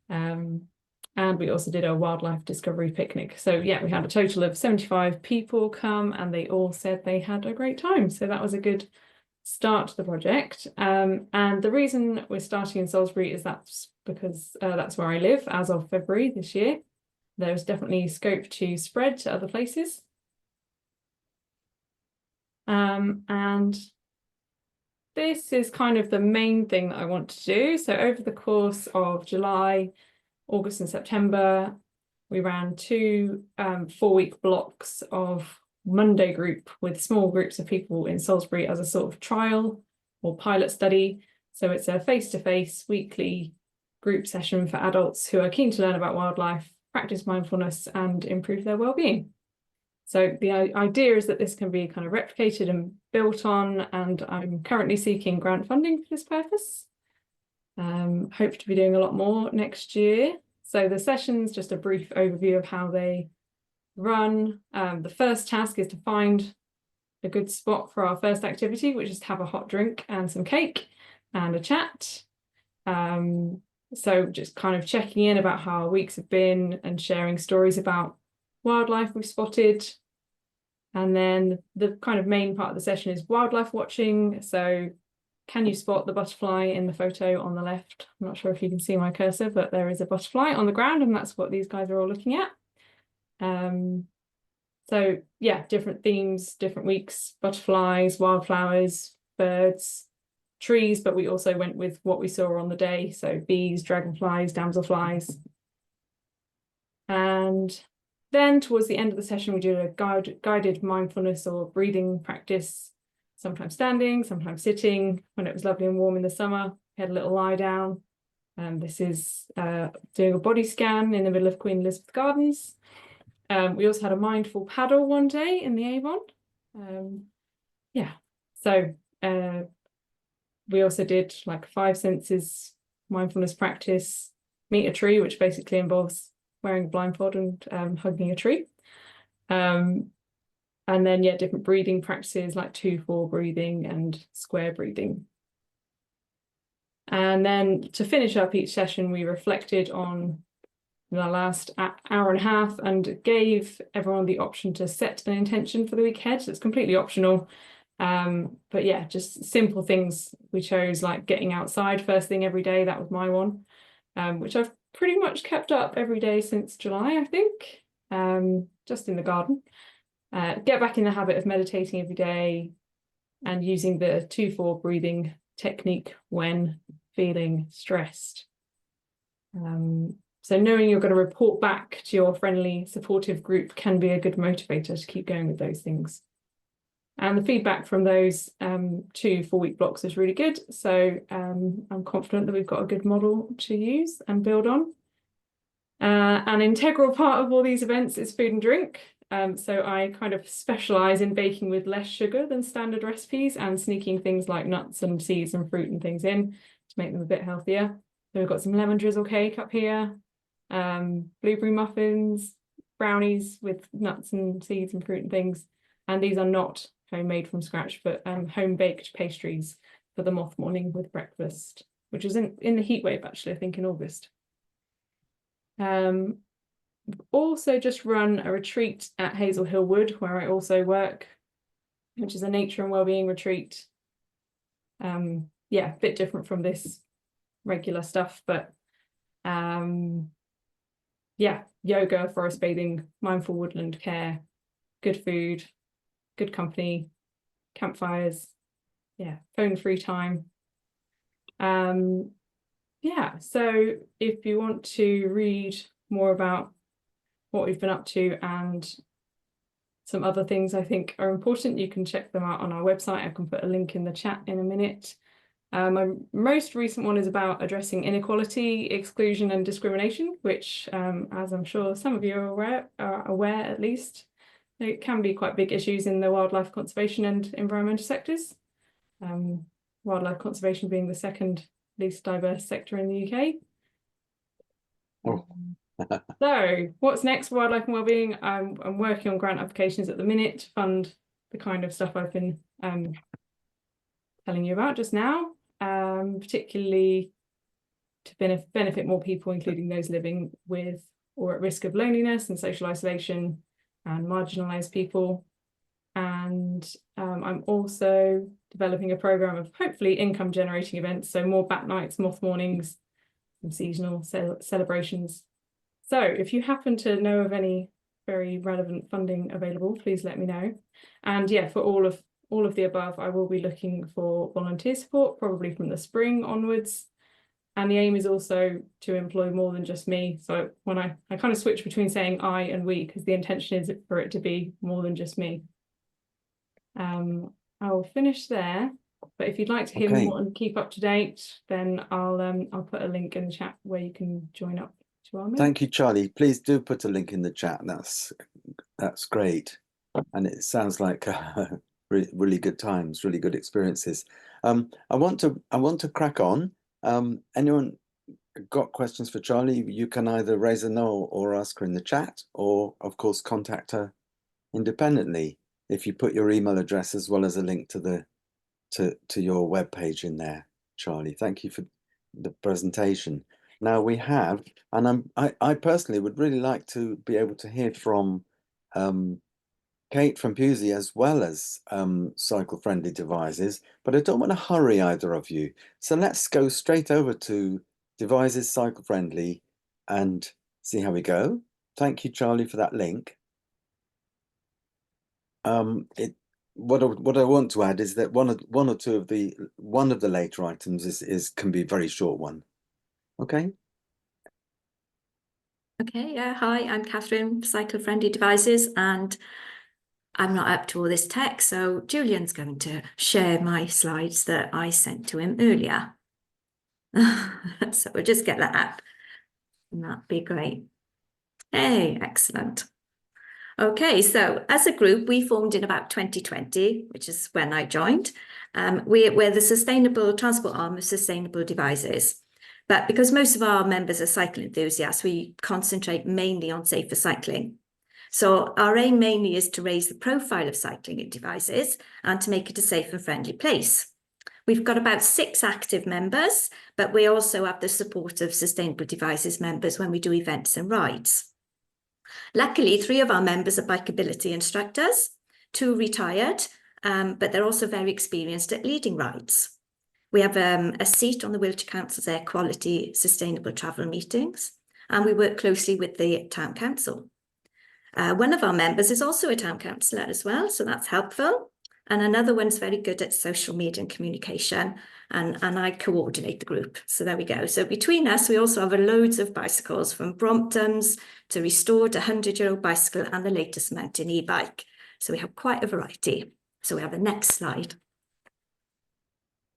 And we also did a wildlife discovery picnic. So yeah, we had a total of 75 people come, and they all said they had a great time. So that was a good start to the project. And the reason we're starting in Salisbury is that's because that's where I live as of February this year. There's definitely scope to spread to other places. And this is kind of the main thing that I want to do. So over the course of July, August and September, we ran 2 4-week blocks of Monday group with small groups of people in Salisbury as a sort of trial or pilot study. So it's a face-to-face weekly group session for adults who are keen to learn about wildlife, practice mindfulness and improve their well-being. So the idea is that this can be kind of replicated and built on, and I'm currently seeking grant funding for this purpose. Hope to be doing a lot more next year. So the session's just a brief overview of how they run. The first task is to find a good spot for our first activity, which is to have a hot drink and some cake and a chat. So just kind of checking in about how our weeks have been and sharing stories about wildlife we've spotted. And then the kind of main part of the session is wildlife watching. So can you spot the butterfly in the photo on the left? I'm not sure if you can see my cursor, but there is a butterfly on the ground, and that's what these guys are all looking at. So yeah, different themes, different weeks, butterflies, wildflowers, birds, trees, but we also went with what we saw on the day. So bees, dragonflies, damselflies. And then towards the end of the session, we did a guided mindfulness or breathing practice, sometimes standing, sometimes sitting. When it was lovely and warm in the summer, we had a little lie down. This is doing a body scan in the middle of Queen Elizabeth Gardens. We also had a mindful paddle one day in the Avon. Yeah, so we also did like 5 senses mindfulness practice, meet a tree, which basically involves wearing a blindfold and hugging a tree. And then, yeah, different breathing practices like 2-4 breathing and square breathing. And then to finish up each session, we reflected on the last hour and a half and gave everyone the option to set an intention for the week ahead. So it's completely optional. But yeah, just simple things we chose, like getting outside first thing every day. That was my one, which I've pretty much kept up every day since July, I think, just in the garden. Get back in the habit of meditating every day and using the 2-4 breathing technique when feeling stressed. So knowing you're going to report back to your friendly, supportive group can be a good motivator to keep going with those things. And the feedback from those 2 4-week blocks is really good. So I'm confident that we've got a good model to use and build on. An integral part of all these events is food and drink. So I kind of specialise in baking with less sugar than standard recipes and sneaking things like nuts and seeds and fruit and things in to make them a bit healthier. So we've got some lemon drizzle cake up here, blueberry muffins, brownies with nuts and seeds and fruit and things. And these are not homemade from scratch, but home baked pastries for the moth morning with breakfast, which was in the heat wave, actually, I think in August. Also just run a retreat at Hazel Hill Wood, where I also work, which is a nature and wellbeing retreat. Yeah, a bit different from this regular stuff, but yeah, yoga, forest bathing, mindful woodland care, good food, good company, campfires, yeah, phone-free time. Yeah, so if you want to read more about what we've been up to and some other things I think are important, you can check them out on our website. I can put a link in the chat in a minute. My most recent one is about addressing inequality, exclusion and discrimination, which, as I'm sure some of you are aware at least, it can be quite big issues in the wildlife conservation and environmental sectors. Wildlife conservation being the second least diverse sector in the UK. Oh. So what's next for wildlife and wellbeing? I'm working on grant applications at the minute to fund the kind of stuff I've been telling you about just now, particularly to benefit more people, including those living with or at risk of loneliness and social isolation and marginalised people. And I'm also developing a programme of hopefully income generating events, so more bat nights, moth mornings, and seasonal celebrations. So if you happen to know of any very relevant funding available, please let me know. And yeah, for all of the above, I will be looking for volunteer support, probably from the spring onwards. And the aim is also to employ more than just me. So when I kind of switch between saying I and we, because the intention is for it to be more than just me. I will finish there. But if you'd like to hear more and keep up to date, then I'll put a link in the chat where you can join up to our meeting. Thank you, Charlie. Please do put a link in the chat. That's great, and it sounds like really good times, really good experiences. I want to crack on. Anyone got questions for Charlie? You can either raise a no or ask her in the chat, or of course contact her independently if you put your email address as well as a link to your web page in there. Charlie, thank you for the presentation. Now we have, and I personally would really like to be able to hear from Kate from Pewsey as well as Cycle Friendly Devizes, but I don't want to hurry either of you. So let's go straight over to Devizes Cycle Friendly and see how we go. Thank you, Charlie, for that link. What I want to add is that one or two of the later items can be a very short one. Okay. Okay, yeah, hi, I'm Catherine, Cycle Friendly Devizes, and I'm not up to all this tech, so Julian's going to share my slides that I sent to him earlier. So we'll just get that up, and that'd be great. Hey, excellent. Okay, so as a group, we formed in about 2020, which is when I joined. We're the sustainable transport arm of Sustainable Devizes. But because most of our members are cycle enthusiasts, we concentrate mainly on safer cycling. So our aim mainly is to raise the profile of cycling in Devizes and to make it a safe and friendly place. We've got about 6 active members, but we also have the support of Sustainable Devizes members when we do events and rides. Luckily, 3 of our members are bikeability instructors, 2 retired, but they're also very experienced at leading rides. We have a seat on the Wiltshire Council's Air Quality Sustainable Travel meetings, and we work closely with the Town Council. One of our members is also a Town Councillor as well, so that's helpful. And another one's very good at social media and communication, and I coordinate the group. So there we go. So between us, we also have loads of bicycles, from Bromptons to restored 100-year-old bicycle and the latest mountain e-bike. So we have quite a variety. So we have the next slide.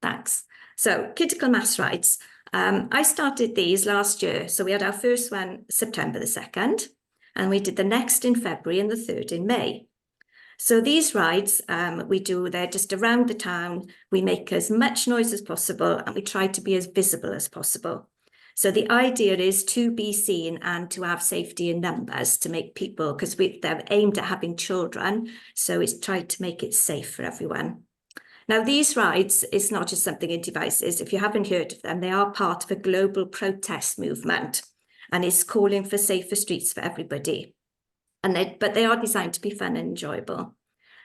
Thanks. So critical mass rides. I started these last year. So we had our first one September the 2nd, and we did the next in February and the 3rd in May. So these rides they're just around the town. We make as much noise as possible, and we try to be as visible as possible. So the idea is to be seen and to have safety in numbers to make people, because they're aimed at having children, so it's tried to make it safe for everyone. Now, these rides, it's not just something in Devizes. If you haven't heard of them, they are part of a global protest movement, and it's calling for safer streets for everybody. But they are designed to be fun and enjoyable.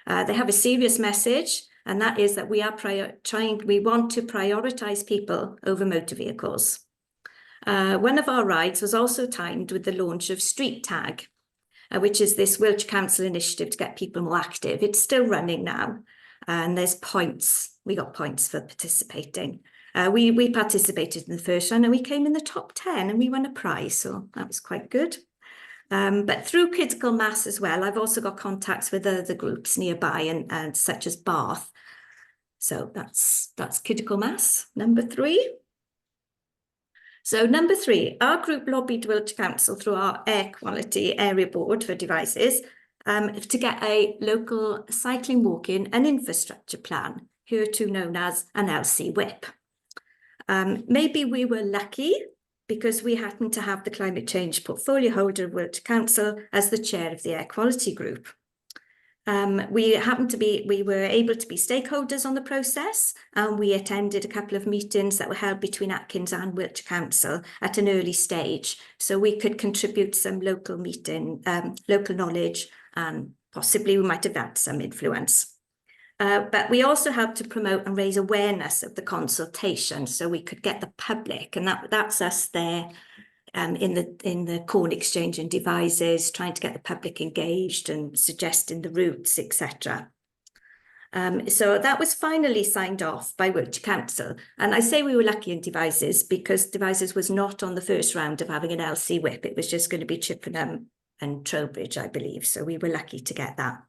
They have a serious message, and that is that we want to prioritise people over motor vehicles. One of our rides was also timed with the launch of Street Tag, which is this Wiltshire Council initiative to get people more active. It's still running now, and there's points. We got points for participating. We participated in the first one, and we came in the top 10, and we won a prize, so that was quite good. But through critical mass as well, I've also got contacts with other groups nearby, and such as Bath. So that's critical mass, number 3. So number 3, our group lobbied Wiltshire Council through our air quality area board for Devizes to get a local cycling, walking and infrastructure plan, hereto known as an LC WIP. Maybe we were lucky because we happened to have the climate change portfolio holder of Wiltshire Council as the chair of the air quality group. We were able to be stakeholders on the process, and we attended a couple of meetings that were held between Atkins and Wiltshire Council at an early stage, so we could contribute some local knowledge, and possibly we might have had some influence. But we also helped to promote and raise awareness of the consultation, so we could get the public, and that's us there in the corn exchange and Devizes, trying to get the public engaged and suggesting the routes, etc. So that was finally signed off by Wiltshire Council. And I say we were lucky in Devizes because Devizes was not on the first round of having an LC WIP. It was just going to be Chippenham and Trowbridge, I believe. So we were lucky to get that.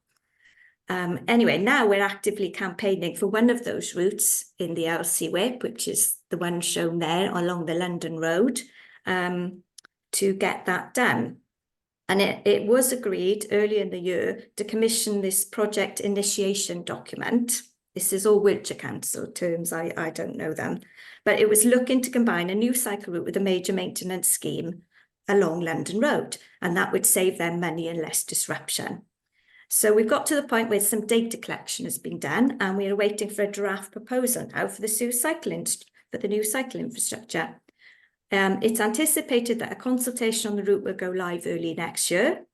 Anyway, now we're actively campaigning for one of those routes in the LC WIP, which is the one shown there along the London Road, to get that done. And it was agreed early in the year to commission this project initiation document. This is all Wiltshire Council terms, I don't know them, but it was looking to combine a new cycle route with a major maintenance scheme along London Road, and that would save them money and less disruption. So we've got to the point where some data collection has been done, and we are waiting for a draft proposal now for the new cycle infrastructure. It's anticipated that a consultation on the route will go live early next year,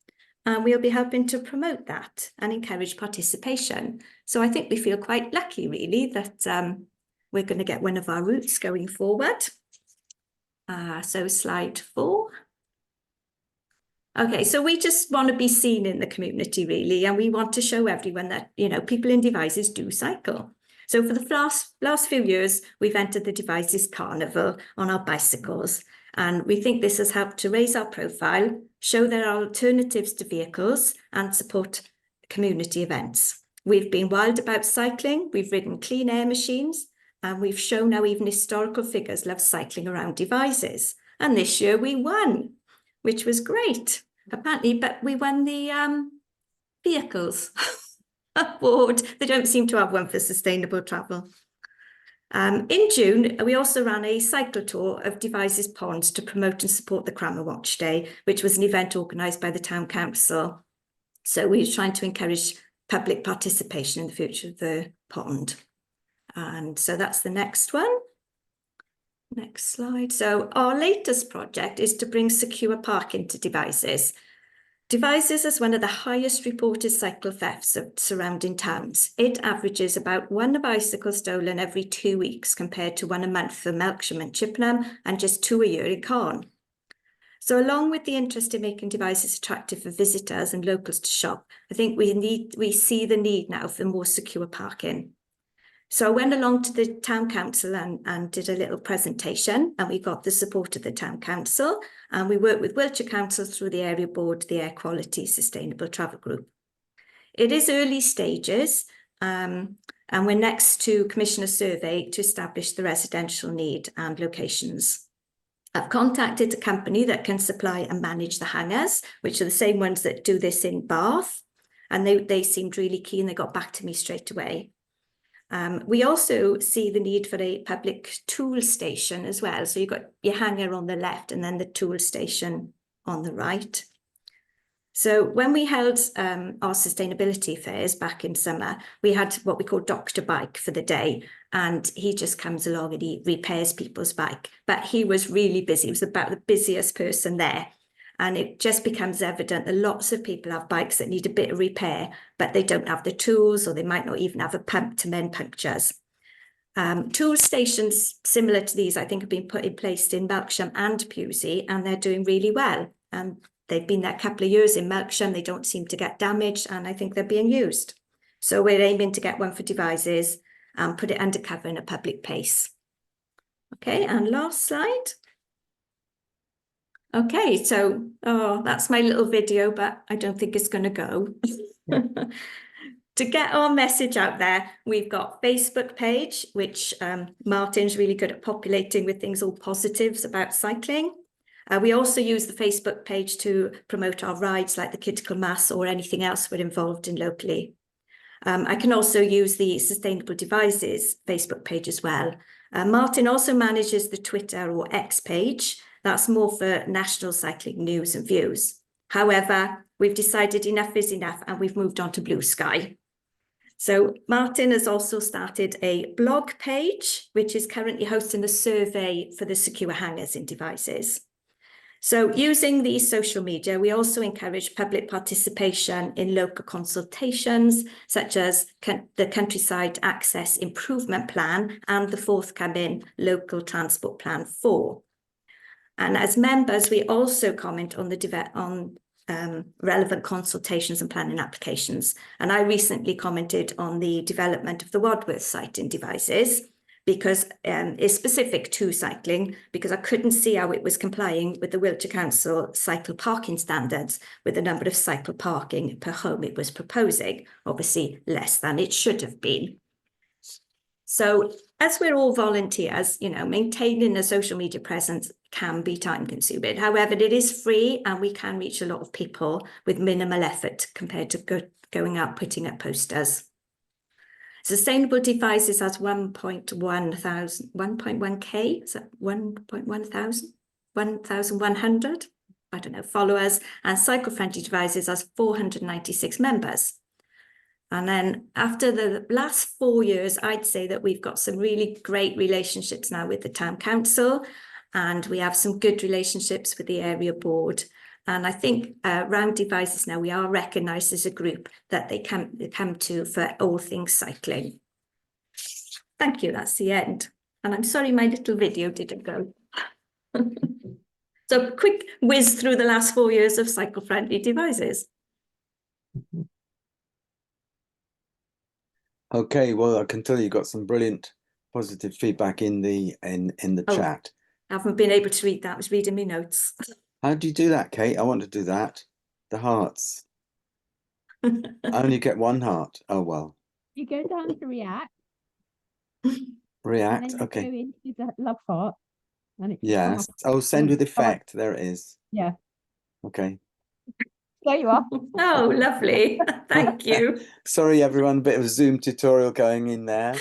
and we'll be helping to promote that and encourage participation. So I think we feel quite lucky, really, that we're going to get one of our routes going forward. So slide 4. Okay, so we just want to be seen in the community, really, and we want to show everyone that, you know, people in Devizes do cycle. So for the last few years, we've entered the Devizes Carnival on our bicycles, and we think this has helped to raise our profile, show there are alternatives to vehicles, and support community events. We've been wild about cycling, we've ridden clean air machines, and we've shown how even historical figures love cycling around Devizes. And this year we won, which was great, apparently, but we won the vehicles award. They don't seem to have one for sustainable travel. In June, we also ran a cycle tour of Devizes Ponds to promote and support the Crammer Watch Day, which was an event organised by the Town Council. So we're trying to encourage public participation in the future of the pond. And so that's the next one. Next slide. So our latest project is to bring secure parking to Devizes. Devizes is one of the highest reported cycle thefts of surrounding towns. It averages about 1 bicycle stolen every 2 weeks compared to 1 a month for Melksham and Chippenham and just 2 a year in Cairn. So along with the interest in making Devizes attractive for visitors and locals to shop, I think we see the need now for more secure parking. So I went along to the Town Council and did a little presentation, and we got the support of the Town Council, and we worked with Wiltshire Council through the area board, the Air Quality Sustainable Travel Group. It is early stages, and we're next to commission a survey to establish the residential need and locations. I've contacted a company that can supply and manage the hangars, which are the same ones that do this in Bath, and they seemed really keen. They got back to me straight away. We also see the need for a public tool station as well. So you've got your hangar on the left and then the tool station on the right. So when we held our sustainability fairs back in summer, we had what we call Dr. Bike for the day, and he just comes along and he repairs people's bike. But he was really busy. He was about the busiest person there. And it just becomes evident that lots of people have bikes that need a bit of repair, but they don't have the tools, or they might not even have a pump to mend punctures. Tool stations similar to these, I think, have been put in place in Wiltshire and Pewsey, and they're doing really well. And they've been there a couple of years in Wiltshire, they don't seem to get damaged, and I think they're being used. So we're aiming to get one for Devizes and put it undercover in a public place. Okay, and last slide. Okay, so that's my little video, but I don't think it's going to go. To get our message out there, we've got Facebook page, which Martin's really good at populating with things all positives about cycling. We also use the Facebook page to promote our rides like the Critical Mass or anything else we're involved in locally. I can also use the Sustainable Devizes Facebook page as well. Martin also manages the Twitter or X page. That's more for national cycling news and views. However, we've decided enough is enough and we've moved on to Blue Sky. So Martin has also started a blog page, which is currently hosting a survey for the secure hangars in Devizes. So using these social media, we also encourage public participation in local consultations, such as the Countryside Access Improvement Plan and the forthcoming Local Transport Plan 4. And as members, we also comment on the relevant consultations and planning applications. And I recently commented on the development of the Wadworth site in Devizes, because it's specific to cycling, because I couldn't see how it was complying with the Wiltshire Council cycle parking standards with the number of cycle parking per home it was proposing, obviously less than it should have been. So as we're all volunteers, you know, maintaining a social media presence can be time consuming. However, it is free and we can reach a lot of people with minimal effort compared to going out putting up posters. Sustainable Devizes has 1.1k, is that 1,100? I don't know, followers, and Cycle Friendly Devizes has 496 members. And then after the last 4 years, I'd say that we've got some really great relationships now with the town council, and we have some good relationships with the area board. And I think around Devizes now, we are recognised as a group that they come to for all things cycling. Thank you, that's the end. And I'm sorry my little video didn't go. So quick whiz through the last 4 years of Cycle Friendly Devizes. Okay, well, I can tell you got some brilliant positive feedback in the chat. I haven't been able to read that, I was reading my notes. How do you do that, Kate? I want to do that. The hearts. I only get one heart. Oh, well. You go down to react. React, And then okay. you go into the love heart. And it Yes. Oh, send with effect. There it is. Yeah. Okay. There you are. Oh, lovely. Thank you. Sorry, everyone. A bit of a Zoom tutorial going in there.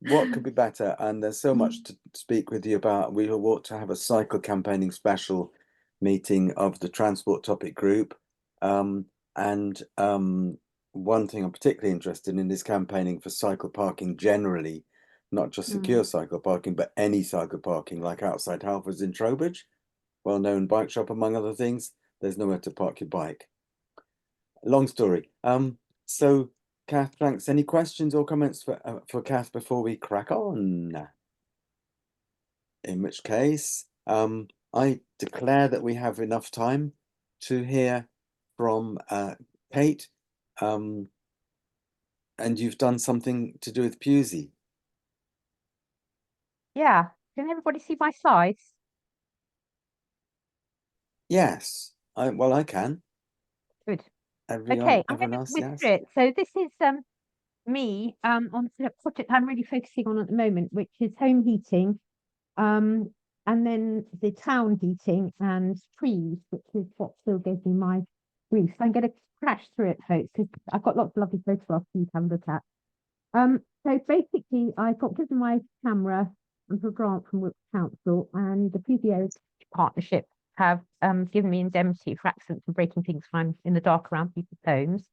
What could be better? And there's so much to speak with you about. We ought to have a cycle campaigning special meeting of the transport topic group. One thing I'm particularly interested in is campaigning for cycle parking generally, not just secure cycle parking, but any cycle parking, like outside Halfords in Trowbridge, well-known bike shop, among other things. There's nowhere to park your bike. Long story. So Kath, thanks. Any questions or comments for Kath before we crack on? In which case, I declare that we have enough time to hear from Kate. And you've done something to do with Pewsey. Yeah. Can everybody see my slides? Yes. I can. Good. Everyone, Okay, I'm everyone going to else, whiz yes. through it. So this is me on the project I'm really focusing on at the moment, which is home heating, and then the town heating and trees, which is what still gives me my roof. So I'm going to crash through it, folks, because I've got lots of lovely photographs for you to have a look at. So basically, I got given my camera under a grant from Wilts Council, and the Pewsey partnership have given me indemnity for accidents and breaking things when I'm in the dark around people's homes.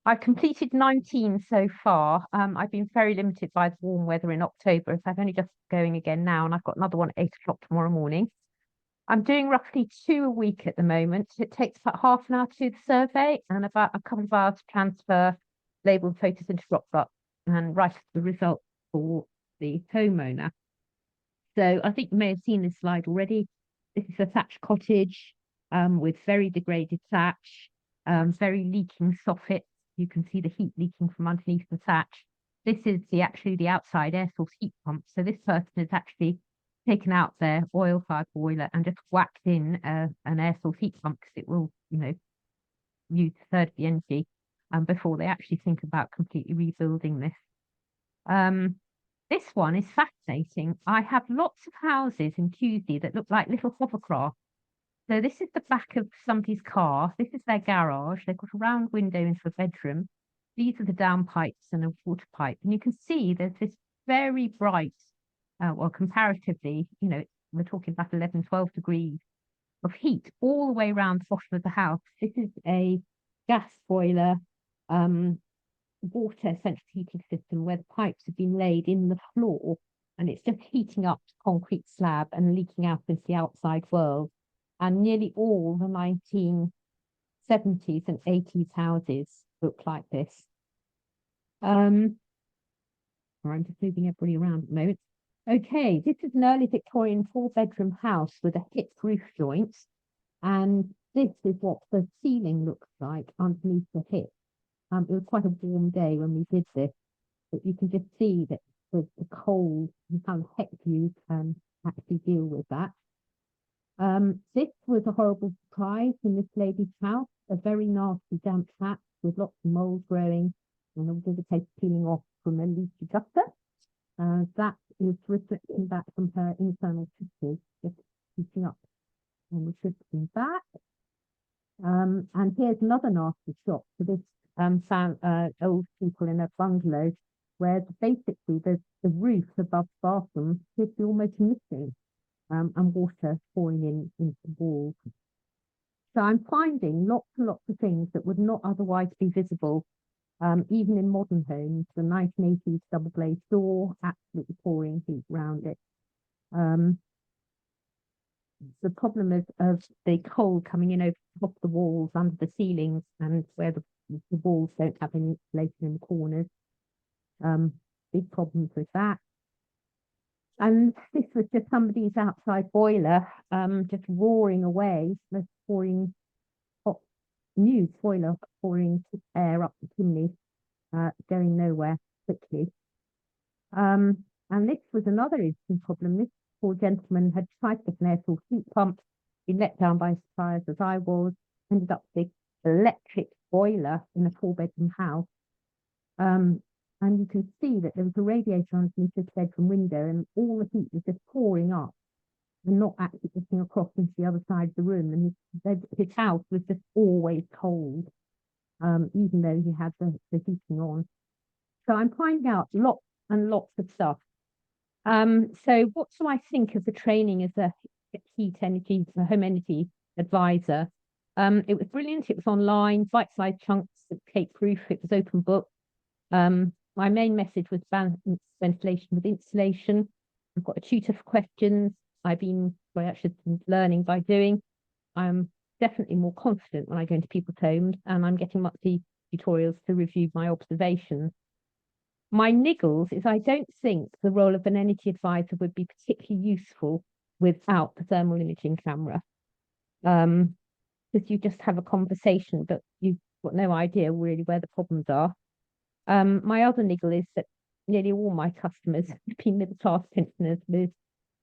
I've completed 19 so far. I've been very limited by the warm weather in October, so I'm only just going again now, and I've got another one at 8 o'clock tomorrow morning. I'm doing roughly 2 a week at the moment. It takes about half an hour to do the survey and about a couple of hours to transfer labelled photos into Dropbox and write the results for the homeowner. So I think you may have seen this slide already. This is a thatched cottage with very degraded thatch, very leaking soffits. You can see the heat leaking from underneath the thatch. This is actually the outside air source heat pump. So this person has actually taken out their oil-fired boiler and just whacked in an air source heat pump, because it will, use a third of the energy before they actually think about completely rebuilding this. This one is fascinating. I have lots of houses in Pewsey that look like little hovercraft. So this is the back of somebody's car. This is their garage. They've got a round window into a bedroom. These are the downpipes and a water pipe. And you can see there's this very bright, well, comparatively, we're talking about 11, 12 degrees of heat all the way around the bottom of the house. This is a gas boiler, water central heating system where the pipes have been laid in the floor, and it's just heating up the concrete slab and leaking out into the outside world. And nearly all the 1970s and 80s houses look like this. I'm just moving everybody around at the moment. Okay, this is an early Victorian 4-bedroom house with a hip roof joint, and this is what the ceiling looks like underneath the hip. It was quite a warm day when we did this, but you can just see that the cold and how the heck you can actually deal with that. This was a horrible surprise in this lady's house, a very nasty damp patch with lots of mold growing and a visitor peeling off from a leaky gutter. That is reflecting back from her internal tissues, just heating up and reflecting back. And here's another nasty shot for this old people in a bungalow, where basically the roof above the bathroom appears to be almost missing, and water pouring into the walls. So I'm finding lots and lots of things that would not otherwise be visible, even in modern homes. The 1980s double glazed door, absolutely pouring heat around it. The problem of the cold coming in over the top of the walls, under the ceilings, and where the walls don't have any insulation in the corners. Big problems with that. And this was just somebody's outside boiler, just roaring away, just pouring hot, new boiler pouring air up the chimney, going nowhere quickly. And this was another interesting problem. This poor gentleman had tried to get an air source heat pump, been let down by suppliers as I was, ended up with the electric boiler in a 4-bedroom house. And you can see that there was a radiator underneath his bedroom window, and all the heat was just pouring up and not actually getting across into the other side of the room. And his house was just always cold, even though he had the heating on. So I'm finding out lots and lots of stuff. So what do I think of the training as a home energy advisor? It was brilliant. It was online, bite-sized chunks, cake-proof. It was open book. My main message was balance ventilation with insulation. I've got a tutor for questions. I've been learning by doing. I'm definitely more confident when I go into people's homes, and I'm getting monthly tutorials to review my observations. My niggles is I don't think the role of an energy advisor would be particularly useful without the thermal imaging camera. Because you just have a conversation, but you've got no idea really where the problems are. My other niggle is that nearly all my customers have been middle-class pensioners with,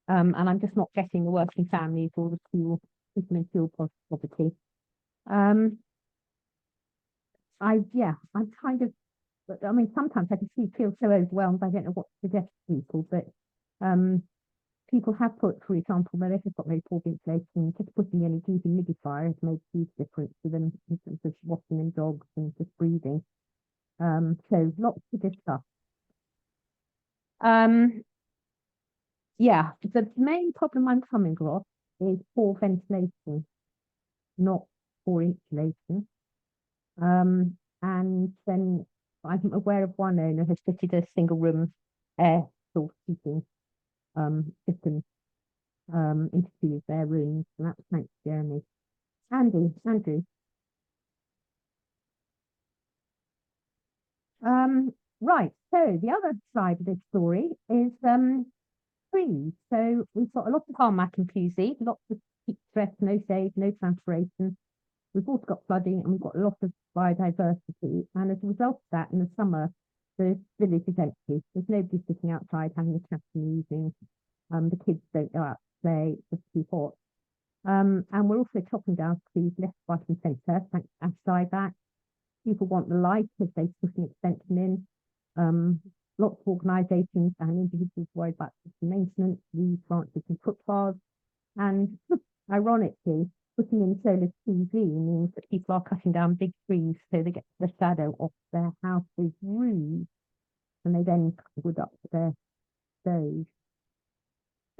and I'm just not getting the working families or the people in fuel poverty. I'm kind of, I mean, sometimes I just feel so overwhelmed. I don't know what to suggest to people, but people have put, for example, where they've just got very poor ventilation, just putting in a dehumidifier has made a huge difference to them in terms of washing and dogs and just breathing. So lots to discuss. Yeah, the main problem I'm coming across is poor ventilation, not poor insulation. And then I'm aware of one owner has fitted a single room air source heating system into two of their rooms, and that's thanks to Jeremy. Andrew. Right, so the other side of this story is trees. So we've got a lot of tarmac in Pewsey, lots of heat stress, no shade, no transpiration. We've also got flooding and we've got a lot of biodiversity. And as a result of that, in the summer, the village is empty. There's nobody sitting outside having a chat in the evening. The kids don't go out to play, it's just too hot. And we're also chopping down trees left, right and centre, thanks to Ash. People want the light as they push an extension in. Lots of organisations and individuals worried about maintenance, leaves, branches and footpaths. And ironically, putting in solar PV means that people are cutting down big trees so they get the shadow off their house's roofs, and they then cut wood up for their stoves.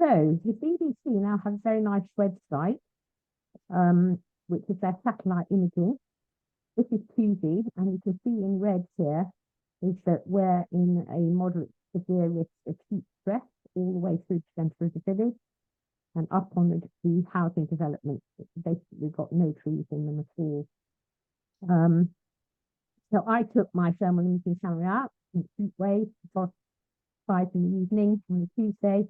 So the BBC now has a very nice website, which is their satellite imaging. This is Pewsey, and you can see in red here is that we're in a moderate to severe risk of heat stress all the way through the centre of the village, and up on the housing developments, basically got no trees in them at all. So I took my thermal imaging camera out in heat waves past 5 in the evening on a Tuesday.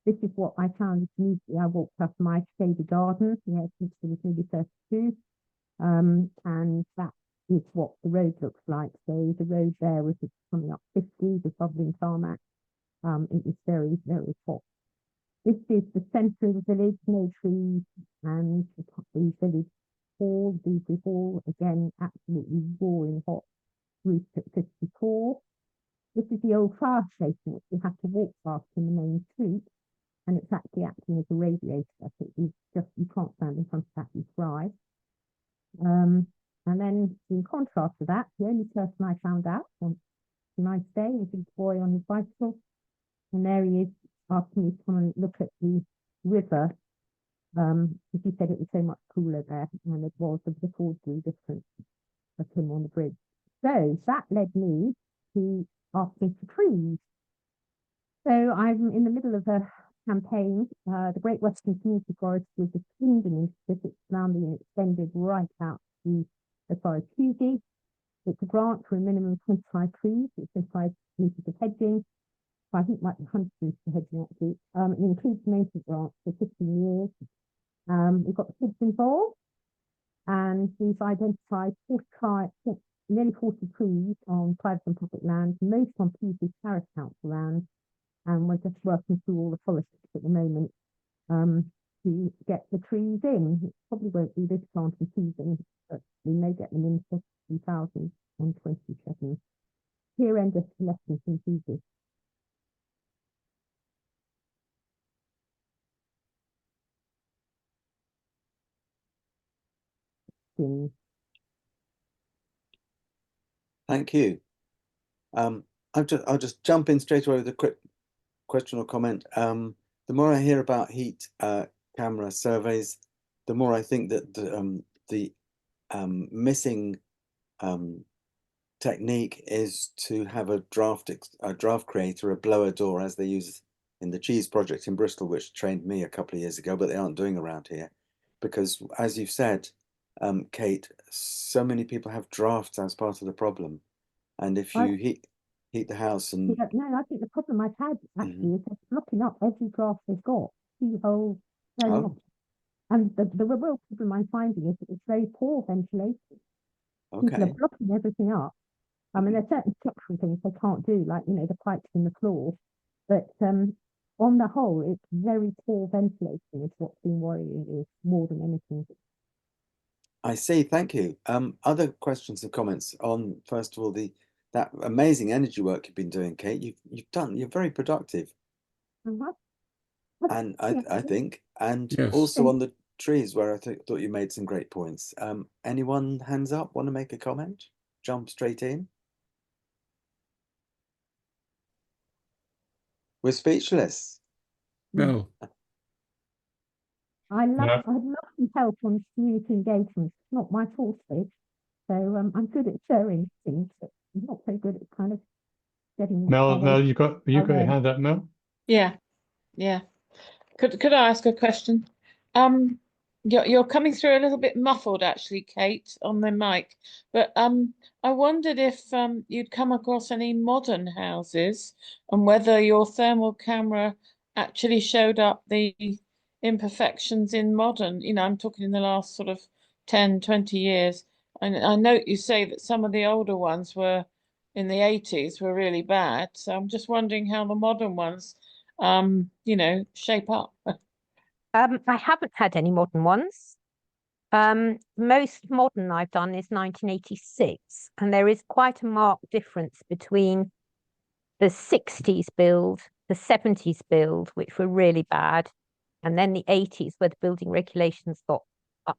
This is what I found immediately. I walked up my shady garden. Yeah, it was maybe 32. And that is what the road looks like. So the road there was coming up 50, the bubbling tarmac. It was very, very hot. This is the centre of the village, no trees, and the village hall, Beasley Hall, again, absolutely roaring hot, roofed at 54. This is the old fire station, which you have to walk past in the main street, and it's actually acting as a radiator. So you can't stand in front of that, you fry. And then in contrast to that, the only person I found out on a nice day was a boy on his bicycle, and there he is asking me to come and look at the river, because he said it was so much cooler there, and it was a 4-degree difference of him on the bridge. So that led me to asking for trees. So I'm in the middle of a campaign. The Great Western Community Forest was a Swindon initiative. It's surrounding and extended right out to as far as Pewsey. It's a grant for a minimum of 25 trees. It's 25 metres of hedging. I think like 100 metres of hedging actually. It includes maintenance grants for 15 years. We've got the kids involved, and we've identified nearly 40 trees on private and public land, most on Pewsey Parish Council land, and we're just working through all the politics at the moment to get the trees in. It probably won't be this planting season, but we may get them in for 2027. Here endeth the lesson from Pewsey. Thank you. I'll just jump in straight away with a quick question or comment. The more I hear about heat camera surveys, the more I think that the missing technique is to have a draft creator, a blower door, as they use in the cheese project in Bristol, which trained me a couple of years ago, but they aren't doing around here. Because as you've said, Kate, so many people have drafts as part of the problem. And if you heat the house and... No, I think the problem I've had actually is they're blocking up every draft they've got. Keyholes, very long. And the real problem I'm finding is that it's very poor ventilation. People are blocking everything up. I mean, there's certain structural things they can't do, like, you know, the pipes in the floor. But on the whole, it's very poor ventilation is what's been worrying me more than anything. I see, thank you. Other questions and comments on, first of all, that amazing energy work you've been doing, Kate. You're very productive. And I think, and Yes. also on the trees where I thought you made some great points. Anyone hands up, want to make a comment? Jump straight in. We're speechless. Mel, I'd No. love some help on community engagement. It's not my forte. So I'm good at sharing things, but I'm not so good at kind of getting it. Mel, you got your hand up, Mel? Yeah. Could I ask a question? You're coming through a little bit muffled, actually, Kate, on the mic. But I wondered if you'd come across any modern houses and whether your thermal camera actually showed up the imperfections in modern. I'm talking in the last sort of 10, 20 years. And I note you say that some of the older ones were in the 80s were really bad. So I'm just wondering how the modern ones shape up. I haven't had any modern ones. Most modern I've done is 1986, and there is quite a marked difference between the 60s build, the 70s build, which were really bad, and then the 80s, where the building regulations got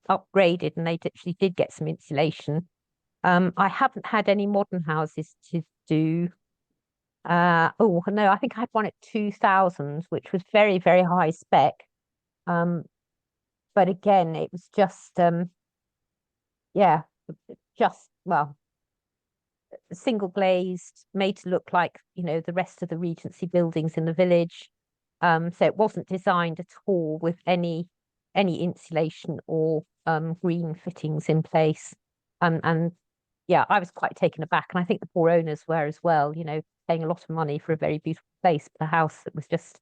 upgraded and they actually did get some insulation. I haven't had any modern houses to do. Oh no, I think I had one at 2000, which was very, very high spec. But again, it was just well, single glazed, made to look like the rest of the Regency buildings in the village. So it wasn't designed at all with any insulation or green fittings in place. And yeah, I was quite taken aback, and I think the poor owners were as well. Paying a lot of money for a very beautiful place, but a house that was just,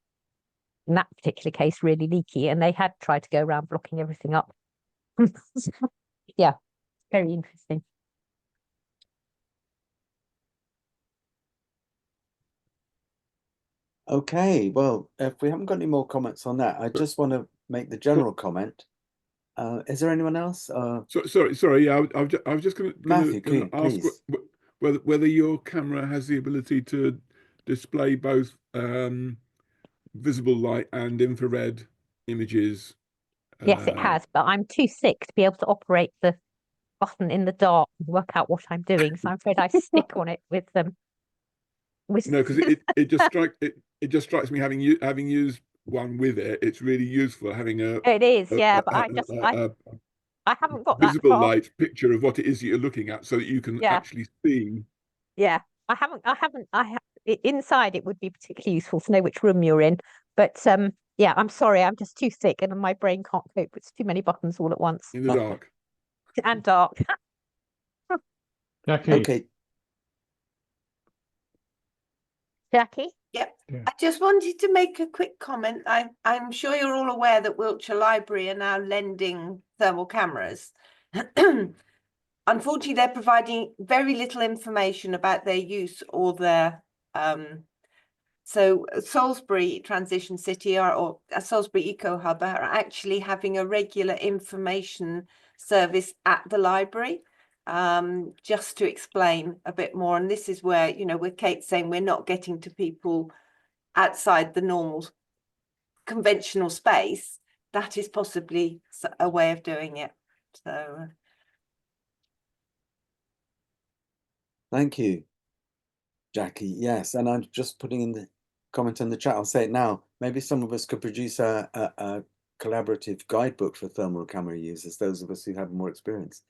in that particular case, really leaky, and they had tried to go around blocking everything up. Yeah, very interesting. Okay, well, if we haven't got any more comments on that, I just want to make the general comment. Is there anyone else? Sorry. Yeah, I was just going Matthew, to ask please. whether your camera has the ability to display both visible light and infrared images. Yes, it has, but I'm too sick to be able to operate the button in the dark and work out what I'm doing. So I'm afraid I stick on it with them. No, because it just strikes me, having used one with it, it's really useful having It is, yeah, but I haven't got that visible far. light picture of what it is that you're looking at, so that you can actually see. Yeah, inside it would be particularly useful to know which room you're in. But yeah, I'm sorry, I'm just too sick and my brain can't cope. It's too many buttons all at once. In the dark. And dark. Jackie. Okay. Jackie? Yep. Yeah. I just wanted to make a quick comment. I'm sure you're all aware that Wiltshire Library are now lending thermal cameras. Unfortunately, they're providing very little information about their use or their so Salisbury Transition City or Salisbury Eco Hub are actually having a regular information service at the library, just to explain a bit more. And this is where, with Kate saying we're not getting to people outside the normal conventional space, that is possibly a way of doing it. So Thank you, Jackie. Yes, and I'm just putting in the comment in the chat. I'll say it now. Maybe some of us could produce a collaborative guidebook for thermal camera users, those of us who have more experience.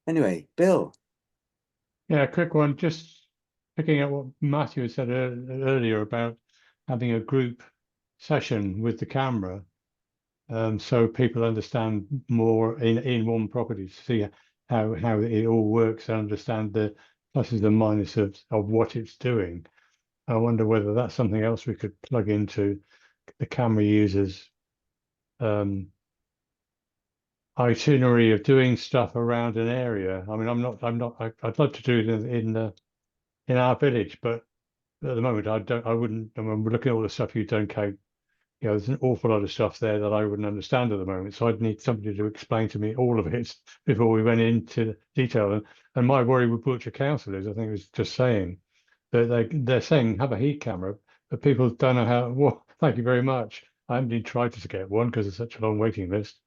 Anyway, Bill. Yeah, quick one. Just picking up what Matthew said earlier about having a group session with the camera, so people understand more in one property, to see how it all works and understand the pluses and minuses of what it's doing. I wonder whether that's something else we could plug into the camera users' itinerary of doing stuff around an area. I mean, I'd love to do it in our village, but at the moment I wouldn't. I mean, we're looking at all the stuff you don't Kate. There's an awful lot of stuff there that I wouldn't understand at the moment. So I'd need somebody to explain to me all of it before we went into detail. And my worry with Wiltshire Council is, I think it was just saying that they're saying have a heat camera, but people don't know how. Well, thank you very much. I haven't even tried to get one because there's such a long waiting list.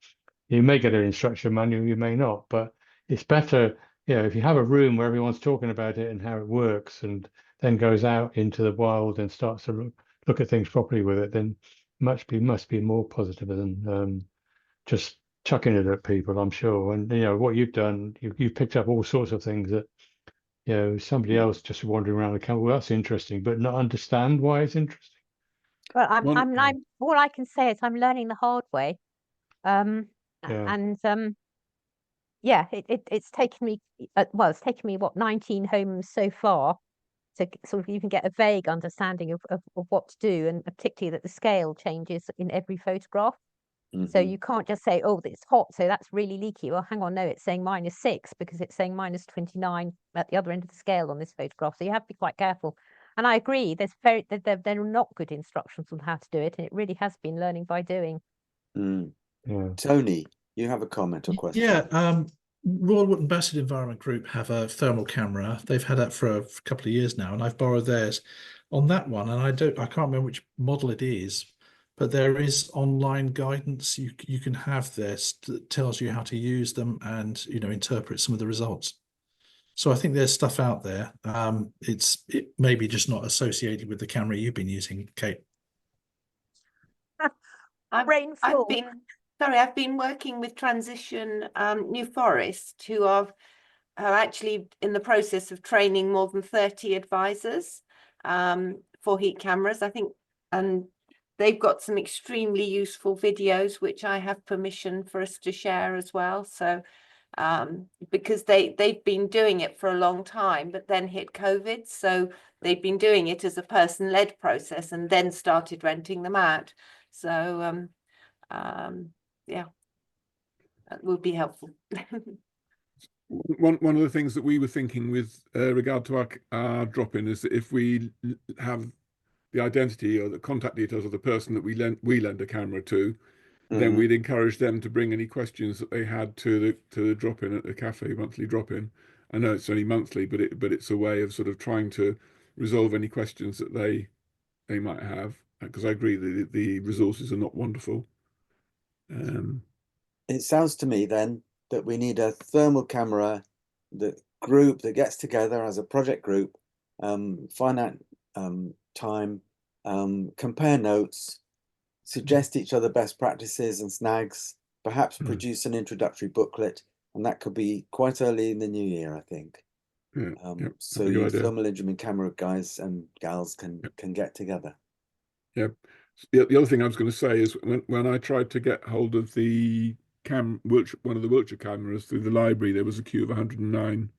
You may get an instruction manual, you may not, but it's better, if you have a room where everyone's talking about it and how it works, and then goes out into the wild and starts to look at things properly with it, then must be more positive than just chucking it at people, I'm sure. And what you've done, you picked up all sorts of things that somebody else just wandering around the camp, well, that's interesting, but not understand why it's interesting. Well, I'm all I can say is I'm learning the hard way. Yeah. And yeah, it's taken me well, it's taken me what 19 homes so far to sort of even get a vague understanding of what to do, and particularly that the scale changes in every photograph. So you can't just say, oh, it's hot, so that's really leaky. Well, hang on, no, it's saying -6 because it's saying -29 at the other end of the scale on this photograph. So you have to be quite careful. And I agree, they're not good instructions on how to do it, and it really has been learning by doing. Yeah. Tony, you have a comment or question? Yeah, Royal Wootton Bassett Environment Group have a thermal camera. They've had that for a couple of years now, and I've borrowed theirs on that one. And I can't remember which model it is, but there is online guidance you can have this that tells you how to use them and interpret some of the results. So I think there's stuff out there. It may be just not associated with the camera you've been using, Kate. I've been working with Transition New Forest, who are actually in the process of training more than 30 advisors for heat cameras, I think, and they've got some extremely useful videos which I have permission for us to share as well. So because they've been doing it for a long time, but then hit COVID, so they've been doing it as a person-led process and then started renting them out. So yeah, that would be helpful. One of the things that we were thinking with regard to our drop-in is that if we have the identity or the contact details of the person that we lend a camera to, then we'd encourage them to bring any questions that they had to the drop-in at the cafe, monthly drop-in. I know it's only monthly, but it's a way of sort of trying to resolve any questions that they might have, because I agree that the resources are not wonderful. It sounds to me then that we need a thermal camera, the group that gets together as a project group, find out time, compare notes, suggest each other best practices and snags, perhaps produce an introductory booklet, and that could be quite early in the new year, I think. So you thermal imaging camera guys and gals can get together. Yeah. The other thing I was going to say is when I tried to get hold of the one of the Wiltshire cameras through the library, there was a queue of 109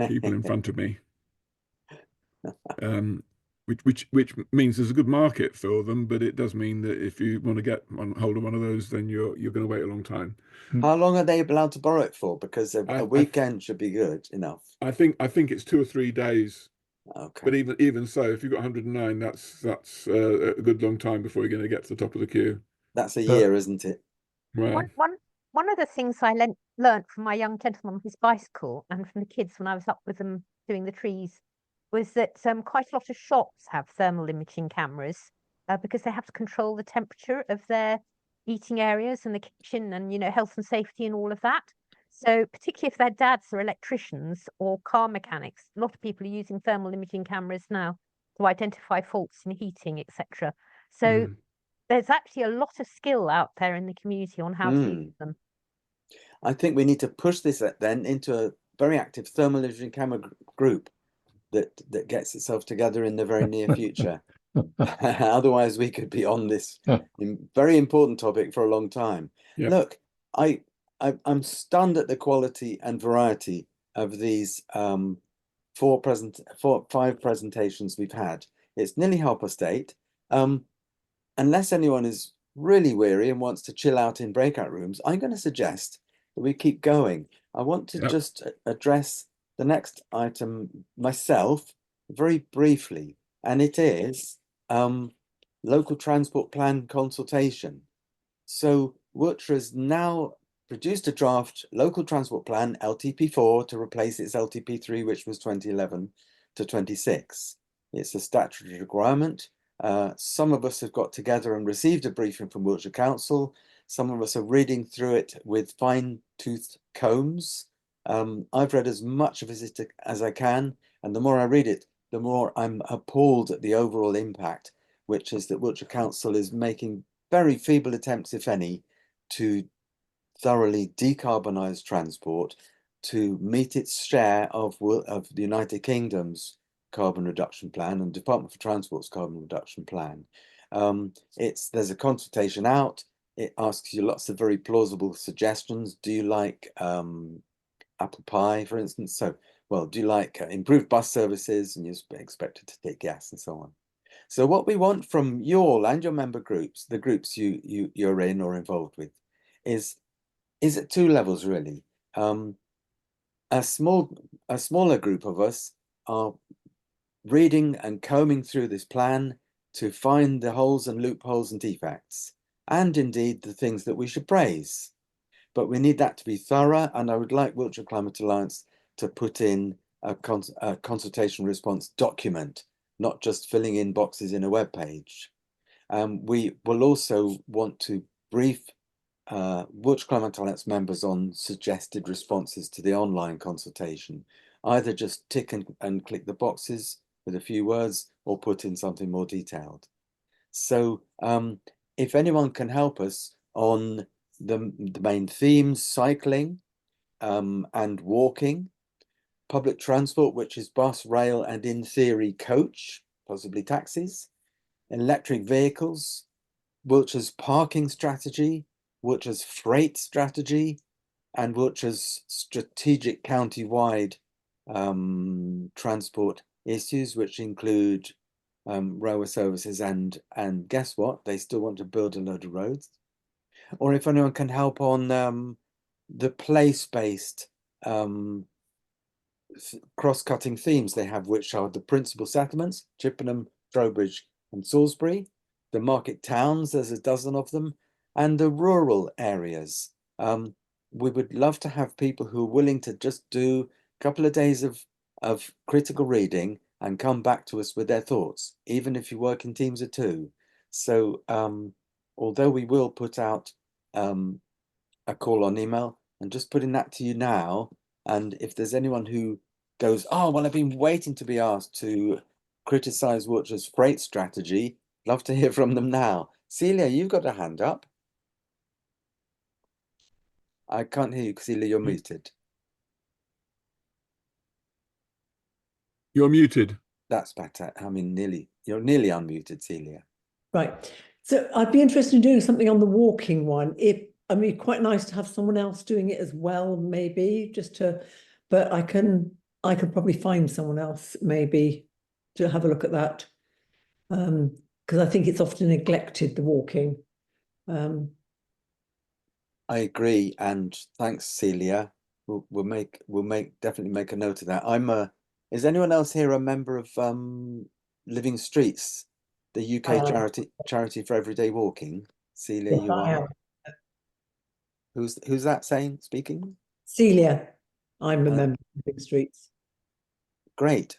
people in front of me. Which means there's a good market for them, but it does mean that if you want to get hold of one of those, then you're going to wait a long time. How long are they allowed to borrow it for? Because a weekend should be good enough. I think it's 2 or 3 days. Okay. But even so, if you've got 109, that's a good long time before you're going to get to the top of the queue. That's a year, isn't it? Well, one of the things I learnt from my young gentleman on his bicycle and from the kids when I was up with them doing the trees was that quite a lot of shops have thermal imaging cameras because they have to control the temperature of their eating areas and the kitchen and health and safety and all of that. So particularly if their dads are electricians or car mechanics, a lot of people are using thermal imaging cameras now to identify faults in heating, etc. So there's actually a lot of skill out there in the community on how to use them. I think we need to push this then into a very active thermal imaging camera group that gets itself together in the very near future. Otherwise, we could be on this very important topic for a long time. Yep. Look, I'm stunned at the quality and variety of these 5 presentations we've had. It's nearly 8:30. Unless anyone is really weary and wants to chill out in breakout rooms, I'm going to suggest that we keep going. I want to just address the next item myself very briefly, and it is local transport plan consultation. So Wiltshire has now produced a draft local transport plan, LTP4, to replace its LTP3, which was 2011 to 26. It's a statutory requirement. Some of us have got together and received a briefing from Wiltshire Council. Some of us are reading through it with fine-toothed combs. I've read as much of it as I can, and the more I read it, the more I'm appalled at the overall impact. which is that Wiltshire Council is making very feeble attempts, if any, to thoroughly decarbonise transport to meet its share of the United Kingdom's carbon reduction plan and Department for Transport's carbon reduction plan. There's a consultation out. It asks you lots of very plausible suggestions. Do you like apple pie, for instance? So, well, do you like improved bus services, and you're expected to take gas and so on. So what we want from you all and your member groups, the groups you're in or involved with, is at two levels really. A smaller group of us are reading and combing through this plan to find the holes and loopholes and defects, and indeed the things that we should praise. But we need that to be thorough, and I would like Wiltshire Climate Alliance to put in a consultation response document, not just filling in boxes in a web page. We will also want to brief Wiltshire Climate Alliance members on suggested responses to the online consultation. Either just tick and click the boxes with a few words, or put in something more detailed. So if anyone can help us on the main themes, cycling and walking, public transport, which is bus, rail, and in theory coach, possibly taxis, electric vehicles, Wiltshire's parking strategy, Wiltshire's freight strategy, and Wiltshire's strategic county-wide transport issues, which include railway services and guess what? They still want to build a load of roads. Or if anyone can help on the place-based cross-cutting themes they have, which are the principal settlements, Chippenham, Trowbridge and Salisbury, the market towns, there's a dozen of them, and the rural areas. We would love to have people who are willing to just do a couple of days of critical reading and come back to us with their thoughts, even if you work in teams of two. So although we will put out a call on email, and just putting that to you now, and if there's anyone who goes, oh, well, I've been waiting to be asked to criticise Wiltshire's freight strategy, love to hear from them now. Celia, you've got a hand up. I can't hear you, Celia, you're muted. You're muted. That's better. I mean, you're nearly unmuted, Celia. Right. So I'd be interested in doing something on the walking one. I mean, quite nice to have someone else doing it as well, maybe but I could probably find someone else maybe to have a look at that. Because I think it's often neglected, the walking. I agree, and thanks, Celia. We'll definitely make a note of that. Is anyone else here a member of Living Streets, the UK charity for everyday walking? Celia, Yes, you I are. am. Who's that speaking? Celia, I'm a member of Living Streets. Great.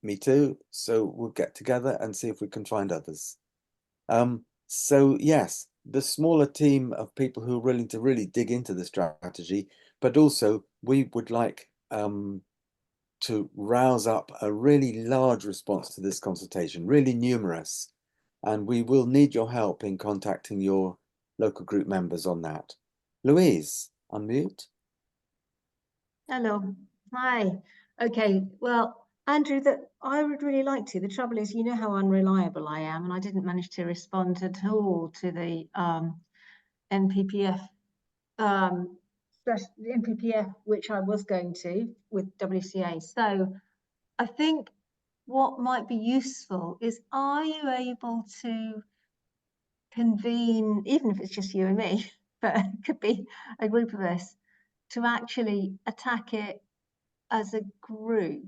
Me too. So we'll get together and see if we can find others. So yes, the smaller team of people who are willing to really dig into the strategy, but also we would like to rouse up a really large response to this consultation, really numerous, and we will need your help in contacting your local group members on that. Louise, unmute. Hello. Hi. Okay. Well, Andrew, I would really like to. The trouble is, you know how unreliable I am, and I didn't manage to respond at all to the NPPF, which I was going to with WCA. So I think what might be useful is, are you able to convene, even if it's just you and me, but it could be a group of us, to actually attack it as a group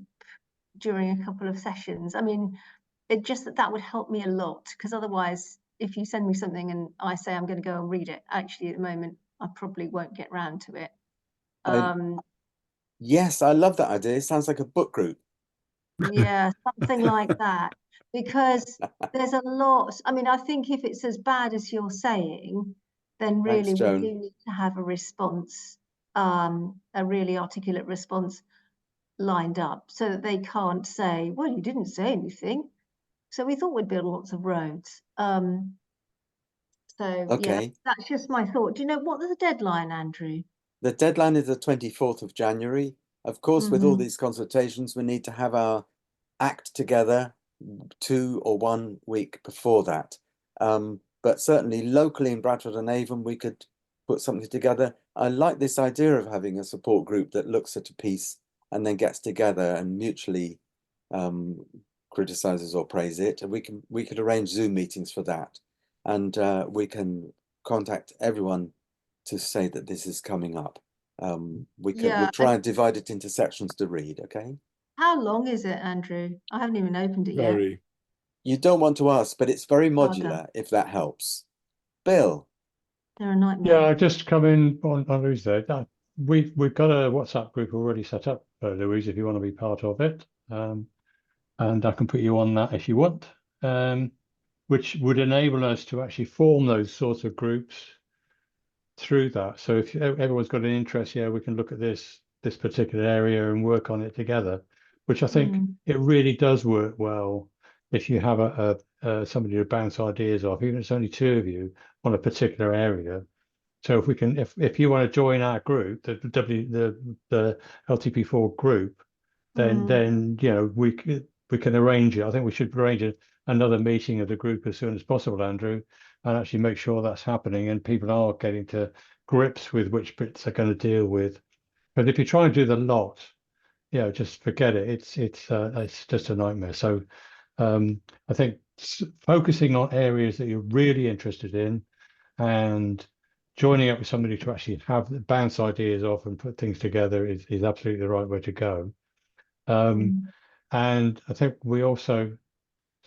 during a couple of sessions? I mean, it just that would help me a lot, because otherwise, if you send me something and I say I'm going to go and read it, actually at the moment I probably won't get round to it. Yes, I love that idea. It sounds like a book group. Yeah, something like that, because there's a lot. I mean, I think if it's as bad as you're saying, then really we do need to have a response, a really articulate response lined up, so that they can't say, well, you didn't say anything. So we thought we'd build lots of roads. So yeah, Okay. that's just my thought. Do you know what the deadline, Andrew? The deadline is the 24th of January. Of course, with all Mhm. these consultations, we need to have our act together 2 or 1 week before that. But certainly locally in Bradford and Avon, we could put something together. I like this idea of having a support group that looks at a piece and then gets together and mutually criticizes or praise it. And we could arrange Zoom meetings for that. And we can contact everyone to say that this is coming up. We'll try and divide it into sections to read, okay? How long is it, Andrew? I haven't even opened it yet. Very. You don't want to ask, but it's very Bugger. modular, if that helps. Bill. They're a nightmare. Yeah, I just come in on Louise there. We've got a WhatsApp group already set up, Louise, if you want to be part of it. And I can put you on that if you want, which would enable us to actually form those sorts of groups through that. So if everyone's got an interest, yeah, we can look at this particular area and work on it together, which I think it really does work well if you have somebody to bounce ideas off, even if it's only 2 of you on a particular area. So if we can, if you want to join our group, the LTP4 group, then you know we can arrange it. I think we should arrange another meeting of the group as soon as possible, Andrew, and actually make sure that's happening and people are getting to grips with which bits they're going to deal with. But if you try and do the lot, you know, just forget it. It's just a nightmare. So I think focusing on areas that you're really interested in and joining up with somebody to actually bounce ideas off and put things together is absolutely the right way to go. And I think we also,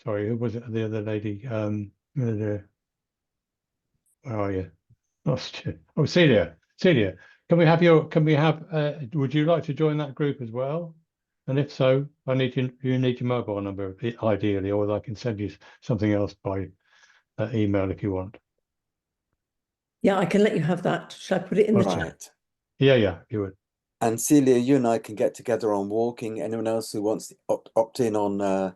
sorry, who was it? The other lady, where are you? Lost you. Oh, Celia. Can we have would you like to join that group as well? And if so, you need your mobile number ideally, or I can send you something else by email if you want. Yeah, I can let you have that. Shall I put it in the chat? Yeah, you would. And Celia, you and I can get together on walking. Anyone else who wants to opt in on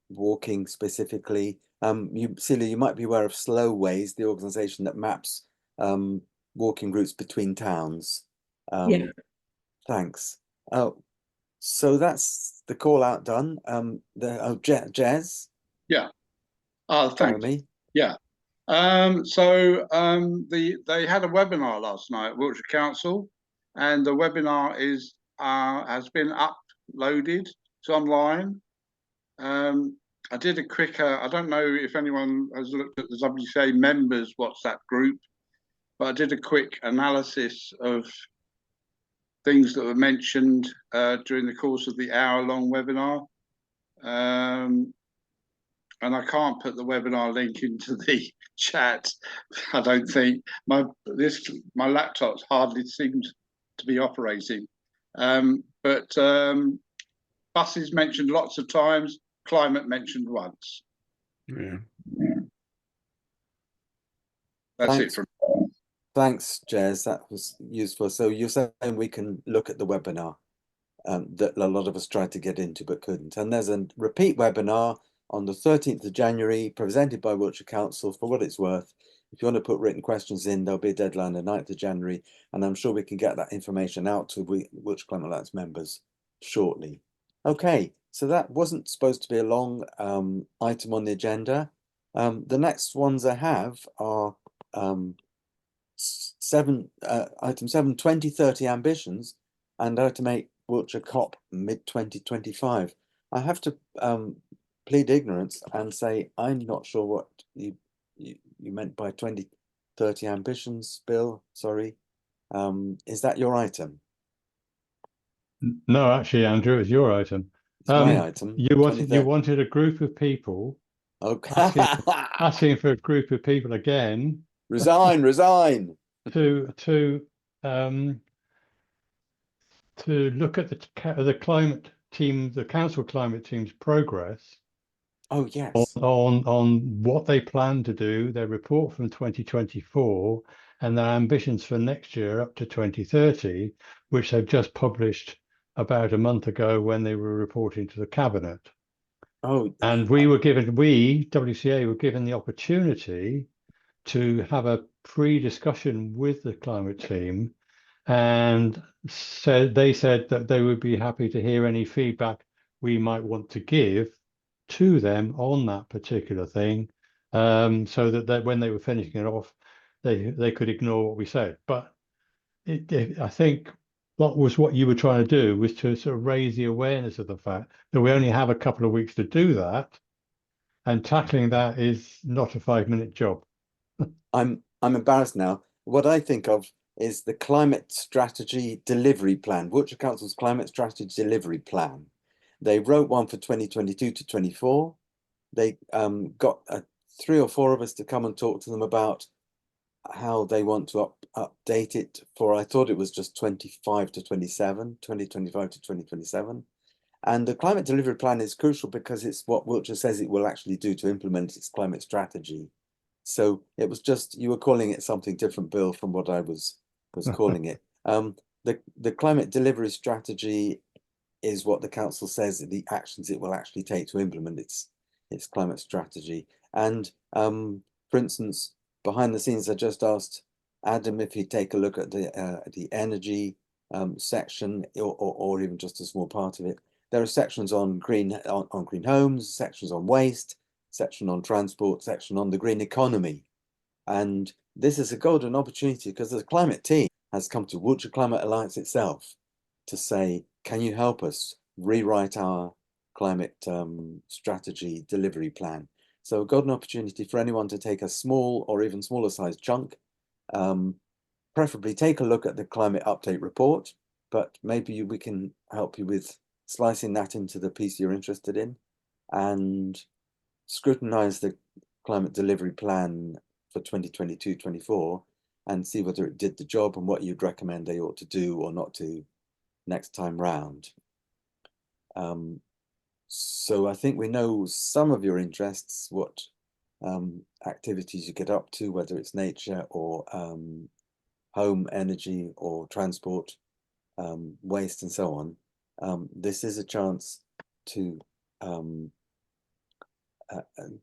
walking specifically? Celia, you might be aware of Slow Ways, the organisation that maps walking routes between towns. Yeah. Thanks. So that's the call out done. Jez? Yeah. Thanks. Jeremy? Yeah. They had a webinar last night at Wiltshire Council, and the webinar has been uploaded. It's online. I did a quick, I don't know if anyone has looked at the WCA members WhatsApp group, but I did a quick analysis of things that were mentioned during the course of the hour-long webinar. And I can't put the webinar link into the chat. I don't think my laptop's hardly seems to be operating. But buses mentioned lots of times, climate mentioned once. Yeah. That's it from. Thanks, Jez. That was useful. So you're saying we can look at the webinar that a lot of us tried to get into but couldn't. And there's a repeat webinar on the 13th of January, presented by Wiltshire Council. For what it's worth, if you want to put written questions in, there'll be a deadline the 9th of January, and I'm sure we can get that information out to Wiltshire Climate Alliance members shortly. Okay, so that wasn't supposed to be a long item on the agenda. The next ones I have are item 7, 2030 ambitions, and item 8, Wiltshire COP mid-2025. I have to plead ignorance and say I'm not sure what you meant by 2030 ambitions, Bill. Sorry. Is that your item? No, actually, Andrew, it's your item. It's my item. You wanted a group of people. Okay. asking for a group of people again. Resign. To look at the climate team, the council climate team's progress. Oh yes. On what they plan to do, their report from 2024, and their ambitions for next year up to 2030, which they've just published about a month ago when they were reporting to the cabinet. Oh, And we, WCA, were given the opportunity to have a pre-discussion with the climate team, and they said that they would be happy to hear any feedback we might want to give to them on that particular thing, so that when they were finishing it off, they could ignore what we said. But I think what you were trying to do was to sort of raise the awareness of the fact that we only have a couple of weeks to do that, and tackling that is not a 5-minute job. I'm embarrassed now. What I think of is the climate strategy delivery plan, Wiltshire Council's climate strategy delivery plan. They wrote one for 2022 to 24. They got 3 or 4 of us to come and talk to them about how they want to update it for, I thought it was just 25 to 27, 2025 to 2027. And the climate delivery plan is crucial because it's what Wiltshire says it will actually do to implement its climate strategy. So it was just, you were calling it something different, Bill, from what I was calling it. The climate delivery strategy is what the council says the actions it will actually take to implement its climate strategy. And for instance, behind the scenes, I just asked Adam if he'd take a look at the energy section, or even just a small part of it. There are sections on green homes, sections on waste, section on transport, section on the green economy. And this is a golden opportunity because the climate team has come to Wiltshire Climate Alliance itself to say, can you help us rewrite our climate strategy delivery plan? So a golden opportunity for anyone to take a small or even smaller size chunk, preferably take a look at the climate update report, but maybe we can help you with slicing that into the piece you're interested in, and scrutinize the climate delivery plan for 2022-24 and see whether it did the job and what you'd recommend they ought to do or not do next time round. So I think we know some of your interests, what activities you get up to, whether it's nature or home, energy or transport, waste and so on. This is a chance to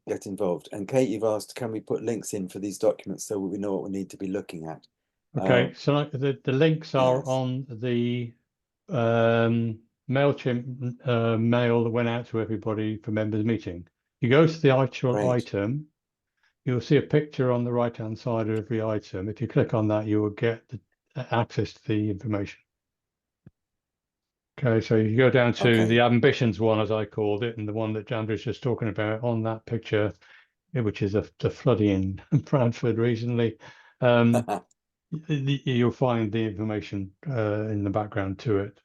get involved. And Kate, you've asked, can we put links in for these documents so we know what we need to be looking at? Okay, so the links are yes. on the MailChimp mail that went out to everybody for members meeting. You go to the actual Great. item, you'll see a picture on the right hand side of every item. If you click on that, you will get access to the information. Okay, so you go down to the ambitions one, as I called it, and the one that Andrew's just talking about on that picture, which is the flooding in Bradford recently. You'll find the information in the background to it.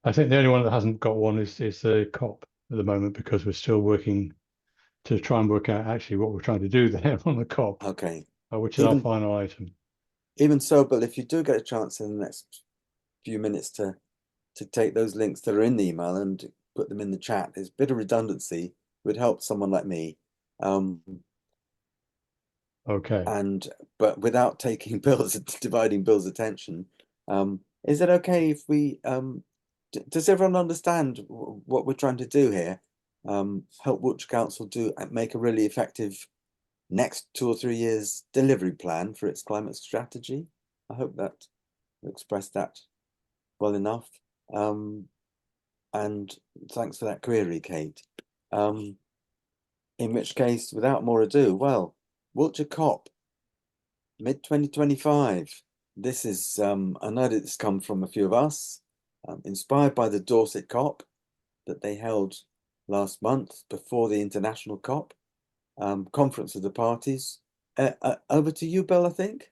I think the only one that hasn't got one is the COP at the moment, because we're still working to try and work out actually what we're trying to do there on the COP. Okay. Which is our final item. Even so, but if you do get a chance in the next few minutes to take those links that are in the email and put them in the chat, there's a bit of redundancy. It would help someone like me. Okay. But without taking dividing Bill's attention, is it okay if we does everyone understand what we're trying to do here? Help Wiltshire Council make a really effective next 2 or 3 years delivery plan for its climate strategy. I hope that expressed that well enough. And thanks for that query, Kate. In which case, without more ado, well, Wiltshire COP, mid-2025. This is, I know that it's come from a few of us, inspired by the Dorset COP that they held last month before the international COP, conference of the parties. Over to you, Bill, I think.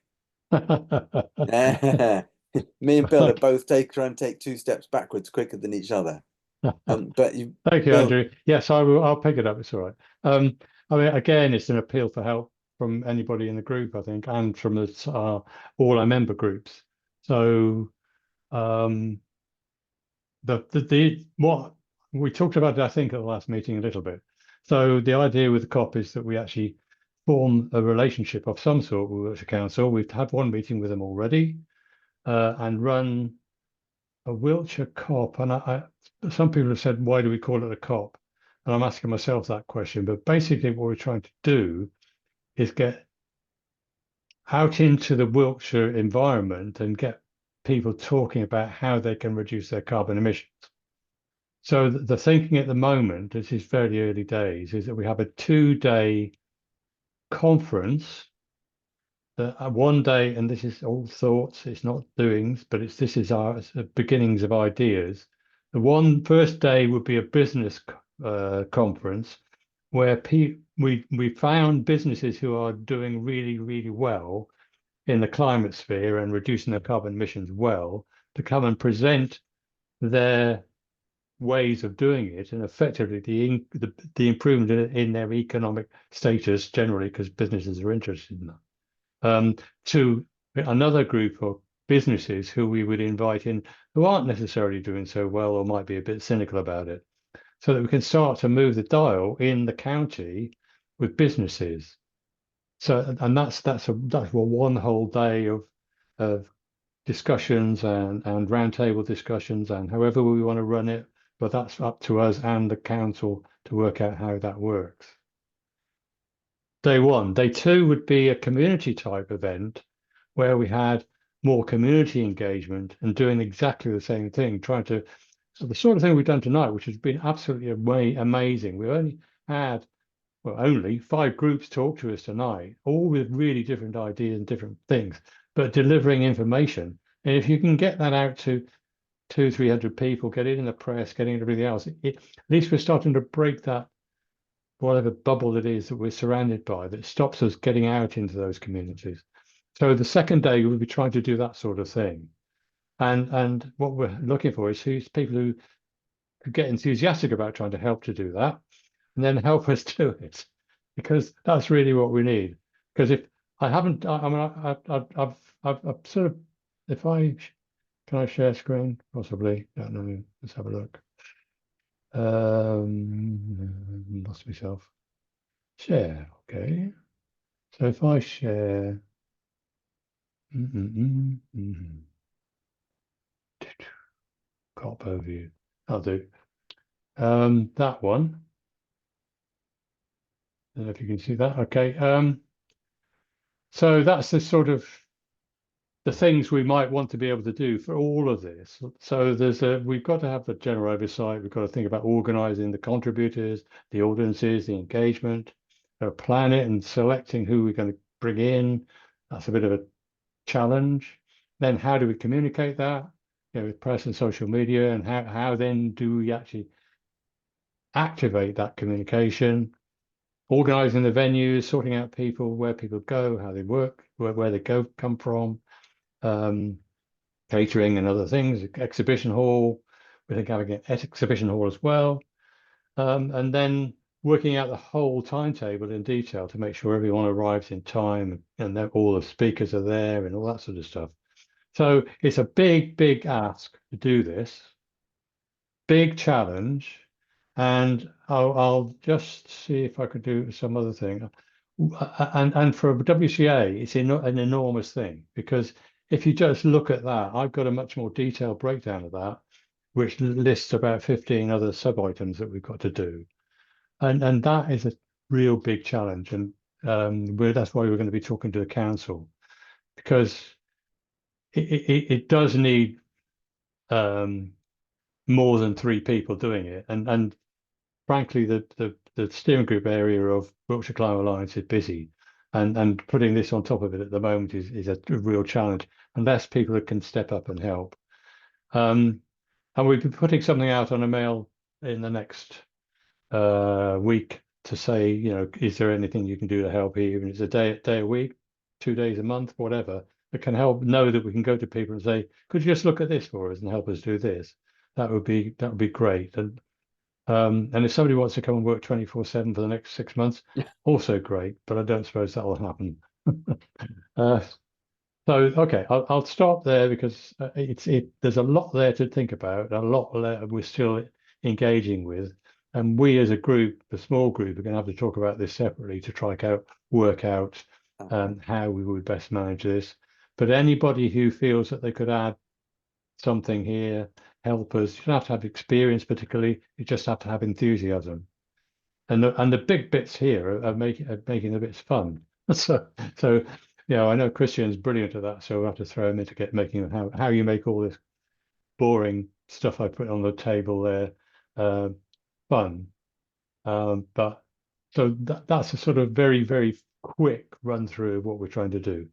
Me and Bill are both trying to take 2 steps backwards quicker than each other. But you, thank you, Bill. Andrew. Yes, I will. I'll pick it up. It's all right. I mean, again, it's an appeal for help from anybody in the group, I think, and from all our member groups. So, what we talked about, I think, at the last meeting a little bit. So the idea with the COP is that we actually form a relationship of some sort with the council. We've had one meeting with them already, and run Wiltshire COP, and some people have said, why do we call it a COP? And I'm asking myself that question. But basically, what we're trying to do is get out into the Wiltshire environment and get people talking about how they can reduce their carbon emissions. So the thinking at the moment, this is fairly early days, is that we have a 2-day conference. One day, and this is all thoughts, it's not doings, but this is our beginnings of ideas. The first day would be a business conference where we found businesses who are doing really, really well in the climate sphere and reducing their carbon emissions well, to come and present their ways of doing it, and effectively the improvement in their economic status generally, because businesses are interested in that, to another group of businesses who we would invite in who aren't necessarily doing so well or might be a bit cynical about it, so that we can start to move the dial in the county with businesses. So, and that's one whole day of discussions and roundtable discussions, and however we want to run it, but that's up to us and the council to work out how that works. Day one. Day two would be a community type event where we had more community engagement and doing exactly the same thing, so the sort of thing we've done tonight, which has been absolutely amazing. We only had, well, only 5 groups talk to us tonight, all with really different ideas and different things, but delivering information. And if you can get that out to 200-300 people, get it in the press, getting everything else, at least we're starting to break that, whatever bubble it is that we're surrounded by, that stops us getting out into those communities. So the second day, we'll be trying to do that sort of thing. And what we're looking for is people who get enthusiastic about trying to help to do that, and then help us do it, because that's really what we need. Because if I haven't, I've sort of, can I share screen? Possibly, don't know. Let's have a look. Lost myself. Share, okay. So if I share, COP overview, I'll do that one. I don't know if you can see that. Okay. So that's the sort of the things we might want to be able to do for all of this. So we've got to have the general oversight. We've got to think about organising the contributors, the audiences, the engagement, plan it and selecting who we're going to bring in. That's a bit of a challenge. Then how do we communicate that? With press and social media, and how then do we actually activate that communication? Organising the venues, sorting out people, where people go, how they work, where they come from, catering and other things, exhibition hall. We think having an exhibition hall as well, and then working out the whole timetable in detail to make sure everyone arrives in time and that all the speakers are there and all that sort of stuff. So it's a big ask to do this, big challenge. And I'll just see if I could do some other thing. And for WCA, it's an enormous thing, because if you just look at that, I've got a much more detailed breakdown of that, which lists about 15 other sub-items that we've got to do. And that is a real big challenge. And that's why we're going to be talking to the council, because it does need more than 3 people doing it. And frankly, the steering group area of Wiltshire Climate Alliance is busy, and putting this on top of it at the moment is a real challenge, unless people can step up and help. And we've been putting something out on a mail in the next week to say, is there anything you can do to help here? Even if it's a day a week, 2 days a month, whatever, that can help know that we can go to people and say, could you just look at this for us and help us do this? That would be great. And if somebody wants to come and work 24/7 for the next 6 months, also great, but I don't suppose that will happen. So, okay, I'll stop there, because there's a lot there to think about, a lot we're still engaging with. And we as a group, the small group, are going to have to talk about this separately to try to work out how we would best manage this. But anybody who feels that they could add something here, help us. You don't have to have experience particularly, you just have to have enthusiasm. And the big bits here are making the bits fun. So yeah, I know Christian's brilliant at that, so we'll have to throw him into making how you make all this boring stuff I put on the table there fun. But so that's a sort of very, very quick run through of what we're trying to do.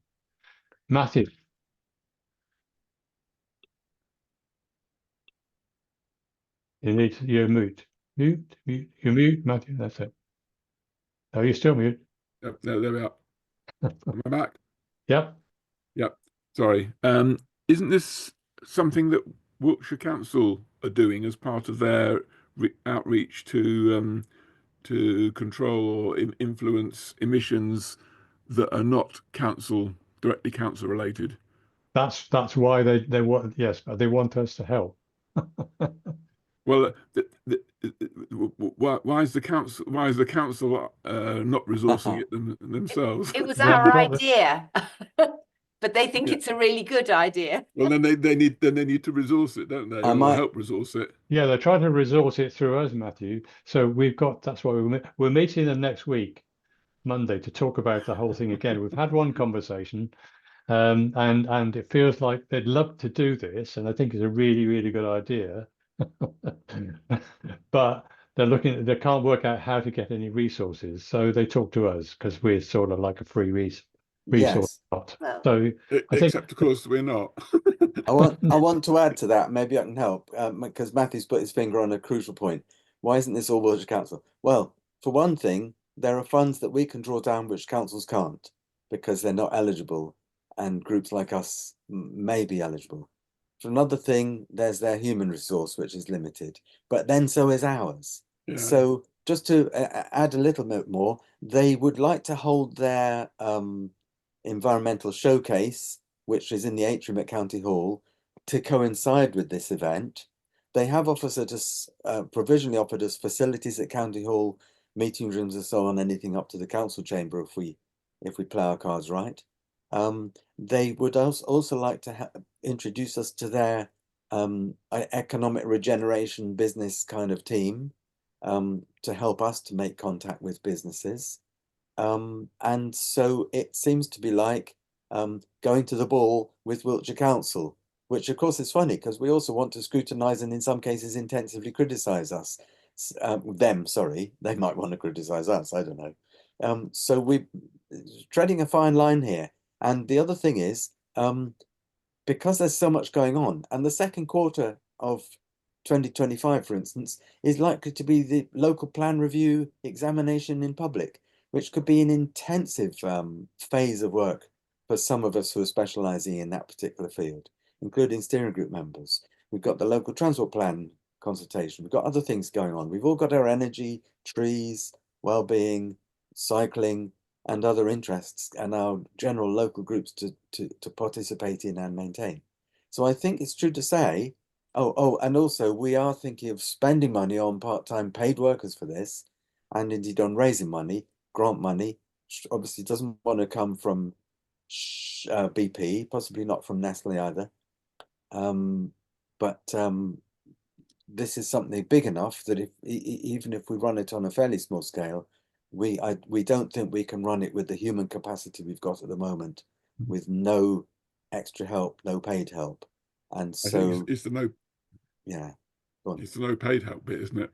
Matthew. You're mute. You're mute, Matthew. That's it. Oh, you're still mute. Yep, there we are. Am I back? Yep. Yep. Sorry. Isn't this something that Wiltshire Council are doing as part of their outreach to control or influence emissions that are not directly council related? That's why they want, yes, but they want us to help. Well, why is the council not resourcing it themselves? It was Well, our we've got the- idea, but they think it's a really good idea. Well, then they need to resource it, don't they? Or help resource it. Yeah, they're trying to resource it through us, Matthew. So that's why we're meeting them next week, Monday, to talk about the whole thing again. We've had one conversation, and it feels like they'd love to do this, and I think it's a really, really good idea. But they can't work out how to get any resources, so they talk to us because we're sort of like a free resource spot. So I think, except of course we're not. I want to add to that. Maybe I can help because Matthew's put his finger on a crucial point. Why isn't this all Wiltshire Council? Well, for one thing, there are funds that we can draw down which councils can't because they're not eligible, and groups like us may be eligible. For another thing, there's their human resource, which is limited, but then so is ours. Yeah. So just to add a little bit more, they would like to hold their environmental showcase, which is in the atrium at County Hall, to coincide with this event. They have offered us, provisionally offered us facilities at County Hall, meeting rooms and so on, anything up to the council chamber if we play our cards right. They would also like to introduce us to their economic regeneration business kind of team to help us to make contact with businesses. And so it seems to be like going to the ball with Wiltshire Council, which of course is funny because we also want to scrutinise and in some cases intensively criticise us. Sorry, they might want to criticise us, I don't know. So we're treading a fine line here. And the other thing is, because there's so much going on, and the second quarter of 2025, for instance, is likely to be the local plan review examination in public, which could be an intensive phase of work for some of us who are specialising in that particular field, including steering group members. We've got the local transport plan consultation. We've got other things going on. We've all got our energy, trees, well-being, cycling, and other interests, and our general local groups to participate in and maintain. So I think it's true to say, and also we are thinking of spending money on part-time paid workers for this, and indeed on raising money, grant money, which obviously doesn't want to come from BP, possibly not from Nestle either. But this is something big enough that even if we run it on a fairly small scale, we don't think we can run it with the human capacity we've got at the moment, with no extra help, no paid help, and so it's the no. Yeah, it's the no paid help bit, isn't it?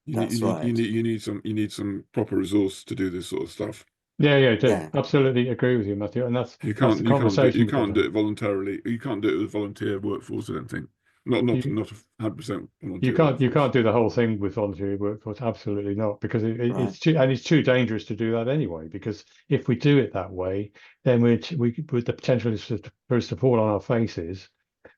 You need some proper resource to do this sort of stuff. Yeah. Absolutely agree with you, Matthew. And that's you can't do it voluntarily. You can't do it with volunteer workforce, I don't think. Not 100% volunteer. You can't do the whole thing with volunteer workforce. Absolutely not, because it's too dangerous to do that anyway. Because if we do it that way, then the potential is for us to fall on our faces,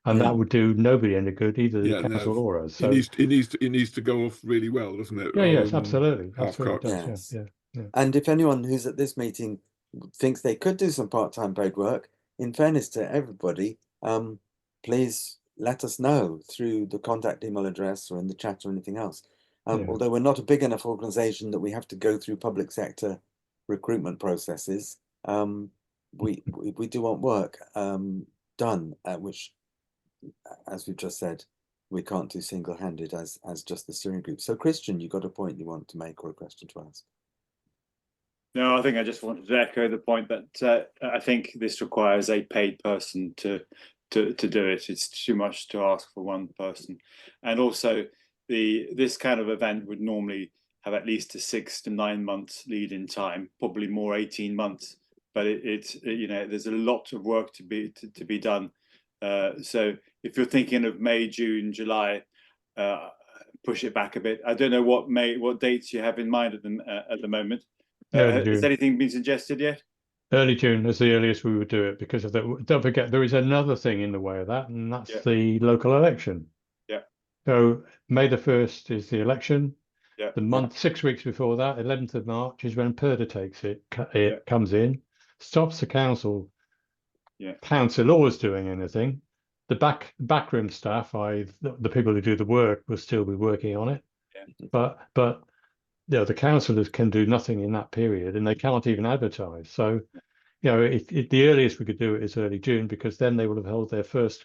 and that would do nobody any good, either the council or us. So it needs to go off really well, doesn't it? Yes, absolutely. Yes. Yeah. And if anyone who's at this meeting thinks they could do some part-time paid work, in fairness to everybody, please let us know through the contact email address or in the chat or anything else. Although we're not a big enough organization that we have to go through public sector recruitment processes, we do want work done, which as we've just said, we can't do single-handed as just the steering group. So Christian, you got a point you want to make or a question to ask? No, I think I just wanted to echo the point that I think this requires a paid person to do it. It's too much to ask for one person, and also this kind of event would normally have at least a 6 to 9 months lead in time, probably more 18 months. But it's you know, there's a lot of work to be done. So if you're thinking of May, June, July, push it back a bit. I don't know what dates you have in mind at the moment. Has anything been suggested yet? Early June is the earliest we would do it because of that. Don't forget, there is another thing in the way of that, and that's the local election. Yeah. So May the 1st is the election. Yeah. The month 6 weeks before that, 11th of March, is when PERDA takes it. It comes in, stops the council. Yeah. Councillors doing anything. The backroom staff, the people who do the work, will still be working on it. Yeah. But you know, the councillors can do nothing in that period, and they can't even advertise. So, you know, the earliest we could do it is early June, because then they will have held their first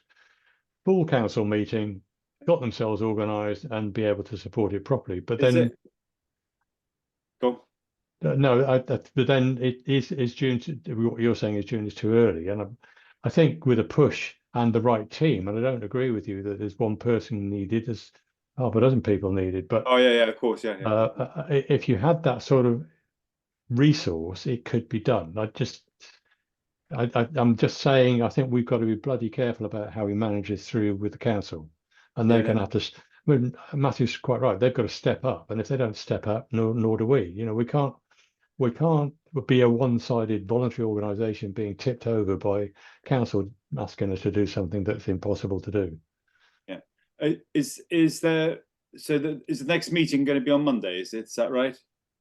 full council meeting, got themselves organised, and be able to support it properly. But then, no, but then it is June. What you're saying is June is too early, and I think with a push and the right team, and I don't agree with you that there's one person needed. There's half a dozen people needed, but of course, if you had that sort of resource, it could be done. I'm just saying, I think we've got to be bloody careful about how we manage this through with the council, and they're going to have to. I mean, Matthew's quite right. They've got to step up, and if they don't step up, nor do we. You know, we can't be a one-sided voluntary organisation being tipped over by council asking us to do something that's impossible to do. Yeah. Is the next meeting going to be on Monday? Is that right?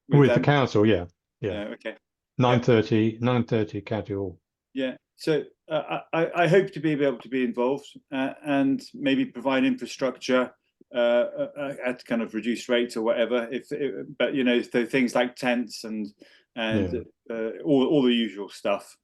With the council, yeah. Okay. 9:30 County Hall. Yeah. So I hope to be able to be involved and maybe provide infrastructure at kind of reduced rates or whatever. But you know, so things like tents and all the usual stuff.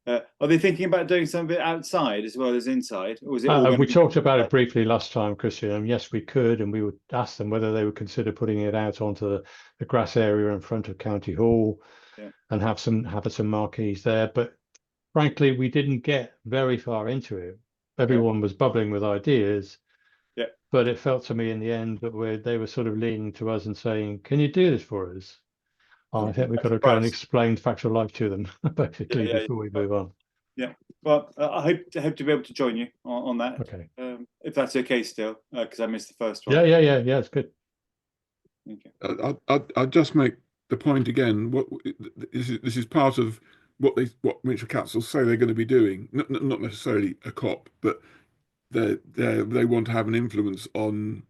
Are they thinking about doing some of it outside as well as inside, or is it? We talked about it briefly last time, Christian, and yes, we could, and we would ask them whether they would consider putting it out onto the grass area in front of County Hall, and have some marquees there. But frankly, we didn't get very far into it. Everyone was bubbling with ideas. Yeah. But it felt to me in the end that they were sort of leaning to us and saying, "Can you do this for us?" I think we've got to go and explain factual life to them, basically, before we move on. Yeah. Well, I hope to be able to join you on that. Okay. If that's okay still, because I missed the first one. Yeah, it's good. Okay. I'll just make the point again. This is part of what Wiltshire councils say they're going to be doing. Not necessarily a COP, but they want to have an influence on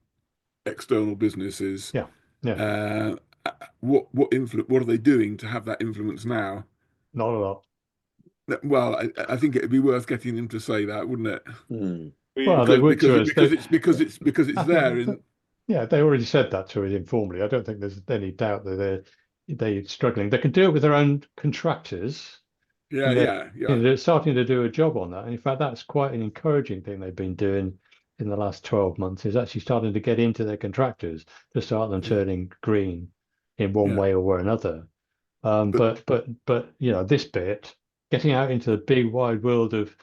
external businesses. Yeah. What are they doing to have that influence now? Not a lot. Well, I think it'd be worth getting them to say that, wouldn't it? Well, they would to us because it's there. Yeah, they already said that to us informally. I don't think there's any doubt that they're struggling. They can do it with their own contractors. They're starting to do a job on that. And in fact, that's quite an encouraging thing they've been doing in the last 12 months, is actually starting to get into their contractors to start them turning green in one way or another. But you know, this bit, getting out into the big wide world of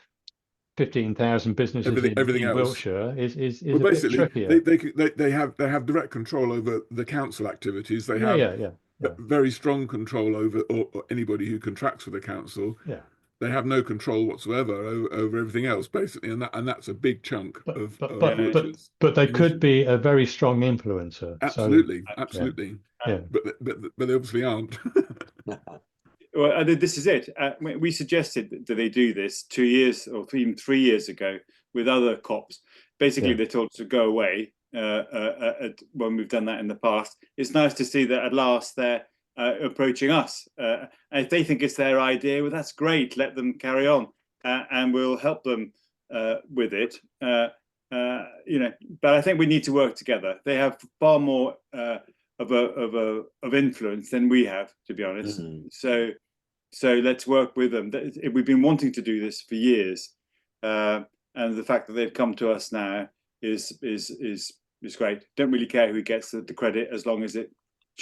15,000 businesses in Wiltshire is a bit trickier. They have direct control over the council activities. They have very strong control over or anybody who contracts with the council. Yeah. They have no control whatsoever over everything else, basically, and that's a big chunk of. But they could be a very strong influencer. Absolutely. Yeah. But they obviously aren't. Well, this is it. We suggested that they do this 2 years or even 3 years ago with other COPs. Basically, they're told to go away when we've done that in the past. It's nice to see that at last they're approaching us. And if they think it's their idea, well, that's great. Let them carry on, and we'll help them with it. You know, but I think we need to work together. They have far more of influence than we have, to be honest. So let's work with them. We've been wanting to do this for years. and the fact that they've come to us now is great. Don't really care who gets the credit as long as it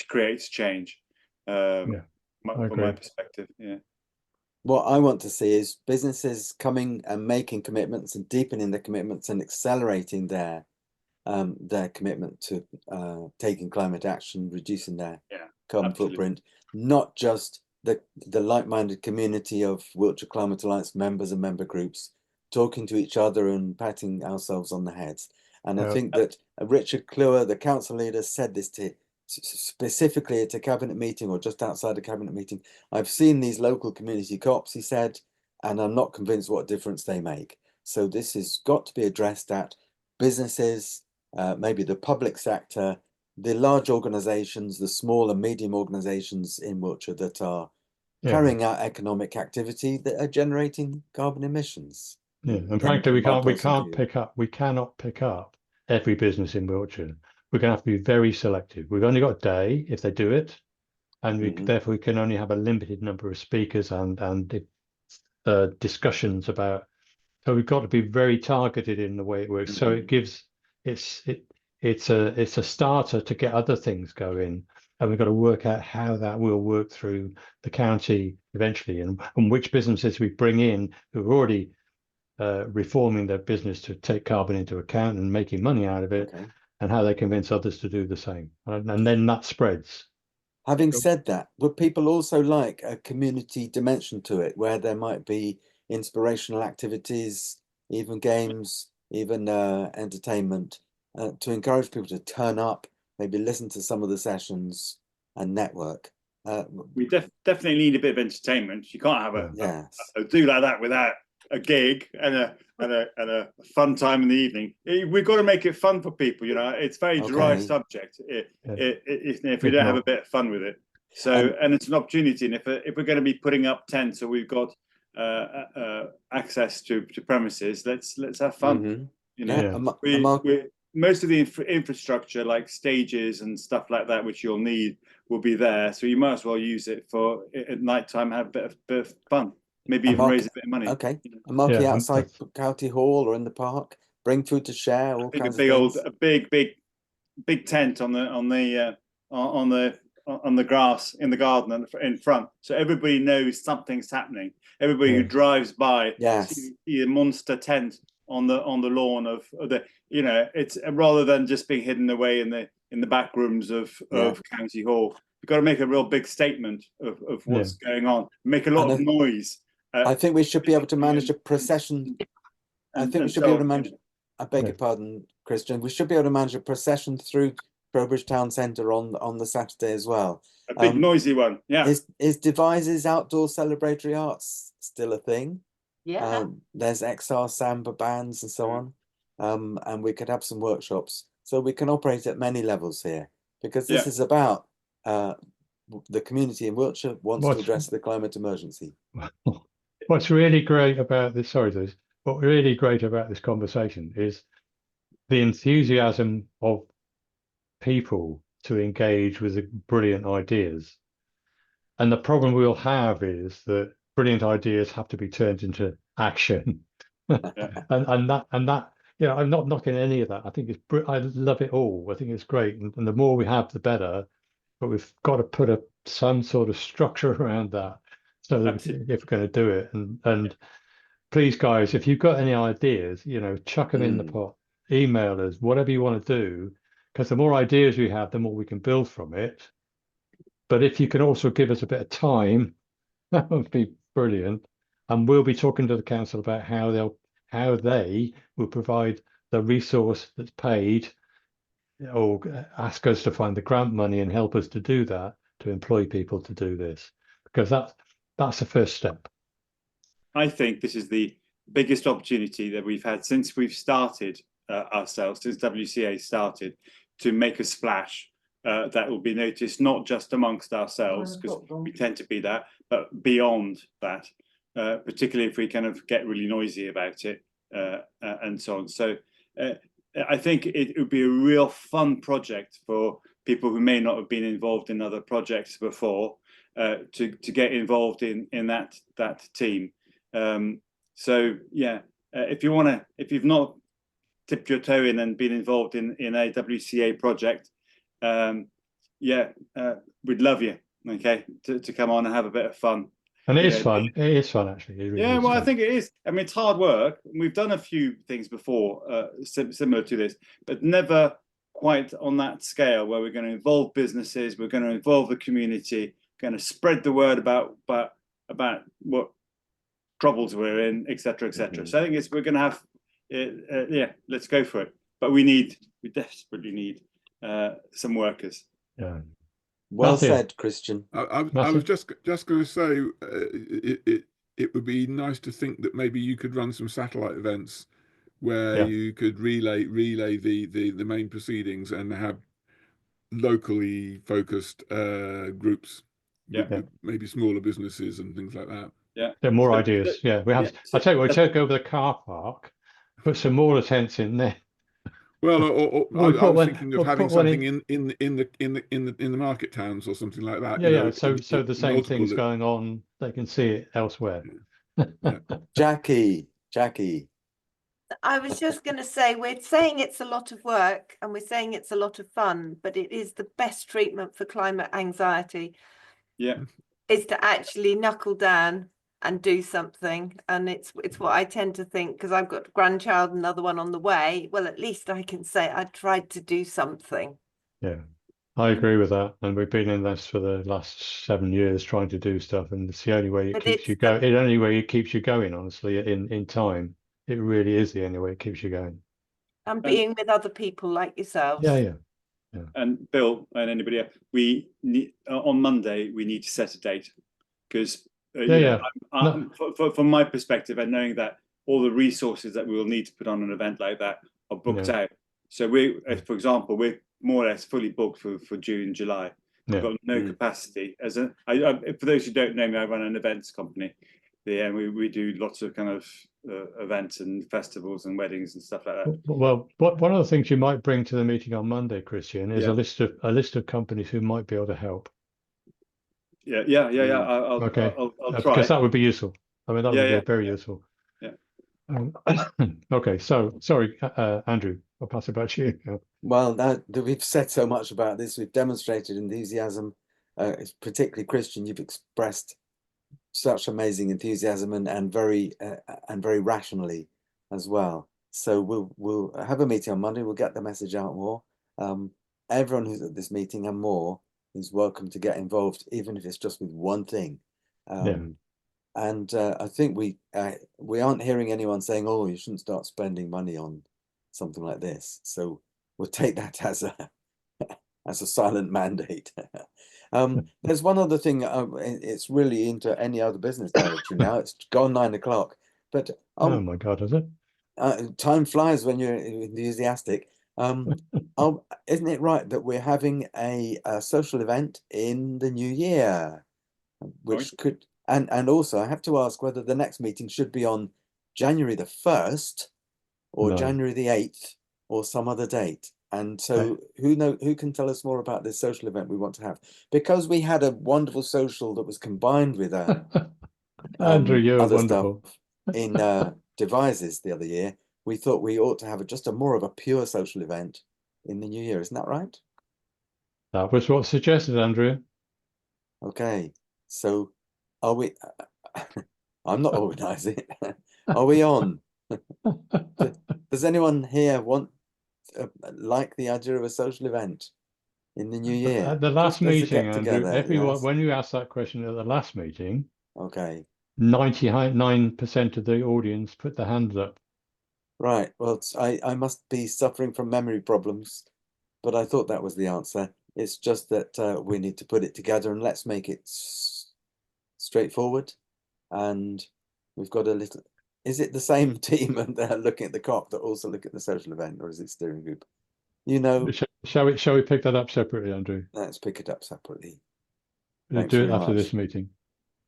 creates change. From my perspective, yeah. What I want to see is businesses coming and making commitments and deepening the commitments and accelerating their commitment to taking climate action, reducing their carbon footprint, not just the like-minded community of Wiltshire Climate Alliance members and member groups talking to each other and patting ourselves on the heads. And I think that Richard Kluwer, the council leader, said this specifically at a cabinet meeting or just outside a cabinet meeting. I've seen these local community COPs, he said, and I'm not convinced what difference they make. So this has got to be addressed at businesses, maybe the public sector, the large organisations, the small and medium organisations in Wiltshire that are carrying out economic activity that are generating carbon emissions. Yeah, and frankly, we cannot pick up every business in Wiltshire. We're going to have to be very selective. We've only got a day if they do it, and therefore we can only have a limited number of speakers and discussions about. So we've got to be very targeted in the way it works. So it gives it's a starter to get other things going, and we've got to work out how that will work through the county eventually, and which businesses we bring in who are already reforming their business to take carbon into account and making money out of it, and how they convince others to do the same, and then that spreads. Having said that, would people also like a community dimension to it, where there might be inspirational activities, even games, even entertainment, to encourage people to turn up, maybe listen to some of the sessions and network? We definitely need a bit of entertainment. You can't have a do like that without a gig and a fun time in the evening. We've got to make it fun for people. You know, it's a very dry subject if we don't have a bit of fun with it. So, and it's an opportunity. And if we're going to be putting up tents, or we've got access to premises, let's have fun. You know, most of the infrastructure, like stages and stuff like that, which you'll need, will be there. So you might as well use it for at night time, have a bit of fun. Maybe even raise a bit of money. Okay, a marquee outside County Hall or in the park. Bring food to share. All kinds of things. A big tent on the grass in the garden in front, so everybody knows something's happening. Everybody who drives by see a monster tent on the lawn of the. You know, it's rather than just being hidden away in the back rooms of County Hall. You've got to make a real big statement of what's going on. Make a lot of noise. I think we should be able to manage a procession. I think we should be able to manage. I beg your pardon, Christian. We should be able to manage a procession through Trowbridge Town Centre on the Saturday as well. A big noisy one. Yeah. Is Devizes outdoor celebratory arts still a thing? Yeah. There's XR samba bands and so on. And we could have some workshops, so we can operate at many levels here, because this is about the community in Wiltshire wants to address the climate emergency. What's really great about this, what's really great about this conversation is the enthusiasm of people to engage with the brilliant ideas. And the problem we'll have is that brilliant ideas have to be turned into action. and that, you know, I'm not knocking any of that. I think I love it all. I think it's great. And the more we have, the better. But we've got to put some sort of structure around that, so that if we're going to do it. And please, guys, if you've got any ideas, you know, chuck them in the pot, email us, whatever you want to do, because the more ideas we have, the more we can build from it. But if you can also give us a bit of time, that would be brilliant. And we'll be talking to the council about how they will provide the resource that's paid, or ask us to find the grant money and help us to do that, to employ people to do this, because that's the first step. I think this is the biggest opportunity that we've had since we've started ourselves, since WCA started, to make a splash that will be noticed not just amongst ourselves, because we tend to be that, but beyond that, particularly if we kind of get really noisy about it and so on. So I think it would be a real fun project for people who may not have been involved in other projects before, to get involved in that team. So yeah, if you've not tipped your toe in and been involved in a WCA project, we'd love you, okay, to come on and have a bit of fun. And it is fun. It is fun, actually. It really Yeah, is well, I fun. think it is. I mean, it's hard work. We've done a few things before similar to this, but never quite on that scale where we're going to involve businesses, we're going to involve the community, going to spread the word about what troubles we're in, etc., etc. So I think we're going to have, let's go for it. But we desperately need some workers. Yeah. Well said, Christian. I was just going to say, it would be nice to think that maybe you could run some satellite events where you could relay the main proceedings and have locally focused groups, maybe smaller businesses and things like that. Yeah, there are more ideas. Yeah, we have. I tell you what, we should go over the car park, put some more tents in there. Well, I was thinking of having something in the market towns or something like that. Yeah, so the same thing's going on. They can see it elsewhere. Jackie. I was just going to say, we're saying it's a lot of work and we're saying it's a lot of fun, but it is the best treatment for climate anxiety. Yeah, is to actually knuckle down and do something. And it's what I tend to think, because I've got a grandchild, another one on the way. Well, at least I can say I tried to do something. Yeah, I agree with that. And we've been in this for the last 7 years trying to do stuff, and it's the only way it keeps you going. It's the only way it keeps you going, honestly, in time. It really is the only way it keeps you going. And being with other people like yourselves. Yeah. And Bill and anybody else, we need, on Monday we need to set a date, because from my perspective, and knowing that all the resources that we will need to put on an event like that are booked out. So for example, we're more or less fully booked for June, July. We've got no capacity. For those who don't know me, I run an events company. Yeah, we do lots of kind of events and festivals and weddings and stuff like that. Well, one of the things you might bring to the meeting on Monday, Christian, is a list of companies who might be able to help. Yeah. I'll try, because that would be useful. I mean, that would be very useful. Yeah. Okay, so sorry, Andrew, I'll pass it back to you. Well, we've said so much about this. We've demonstrated enthusiasm. Particularly Christian, you've expressed such amazing enthusiasm and very rationally as well. So we'll have a meeting on Monday. We'll get the message out more. Everyone who's at this meeting and more is welcome to get involved, even if it's just with one thing. And I think we aren't hearing anyone saying, "Oh, you shouldn't start spending money on something like this." So we'll take that as a silent mandate. There's one other thing. It's really into any other business territory now. It's gone 9 o'clock, but oh my God, is it? Time flies when you're enthusiastic. Isn't it right that we're having a social event in the new year, which could and also I have to ask whether the next meeting should be on January the 1st or January the 8th or some other date. And so who can tell us more about this social event we want to have? Because we had a wonderful social that was combined with Andrew, you're other wonderful stuff in Devizes the other year. We thought we ought to have just more of a pure social event in the new year. Isn't that right? That was what's suggested, Andrew. Okay, so are we? I'm not organising. Are we on? Does anyone here like the idea of a social event in the new year? At the last meeting, Andrew, everyone, yes. when you asked that question at the last meeting, okay, 99% of the audience put their hands up. Right. Well, I must be suffering from memory problems, but I thought that was the answer. It's just that we need to put it together, and let's make it straightforward. And we've got a little. Is it the same team and they're looking at the COP that also look at the social event, or is it steering group? You know. Shall we pick that up separately, Andrew? Let's pick it up separately. We'll do it after this meeting.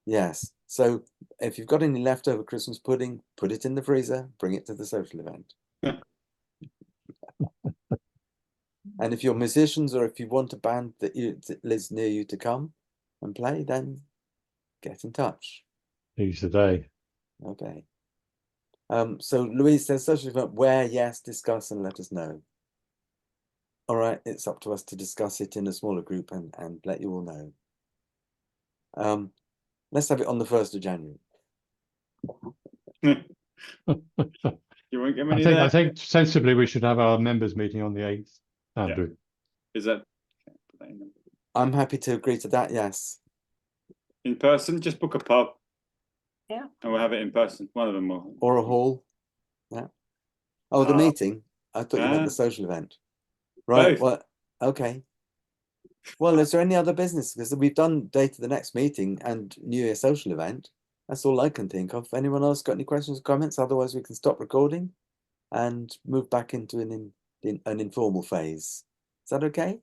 Yes. So if you've got any leftover Christmas pudding, put it in the freezer, bring it to the social event. And if you're musicians, or if you want a band that lives near you to come and play, then get in touch. Seize the day. Okay. So Louise says social event where, yes, discuss and let us know. All right, it's up to us to discuss it in a smaller group and let you all know. Let's have it on the 1st of January. You won't get many I there. think sensibly we should have our members meeting on the 8th, Andrew. Is that I'm happy to agree to that, yes. in person? Just book a pub. Yeah. And we'll have it in person. One of them will. Or a hall. Yeah. Oh, the meeting. I thought you meant the social event. Right. Both. Well, okay. Well, is there any other business? Because we've done date of the next meeting and New Year social event. That's all I can think of. Anyone else got any questions or comments? Otherwise, we can stop recording and move back into an informal phase. Is that okay?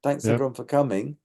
Thanks Yep. everyone for coming.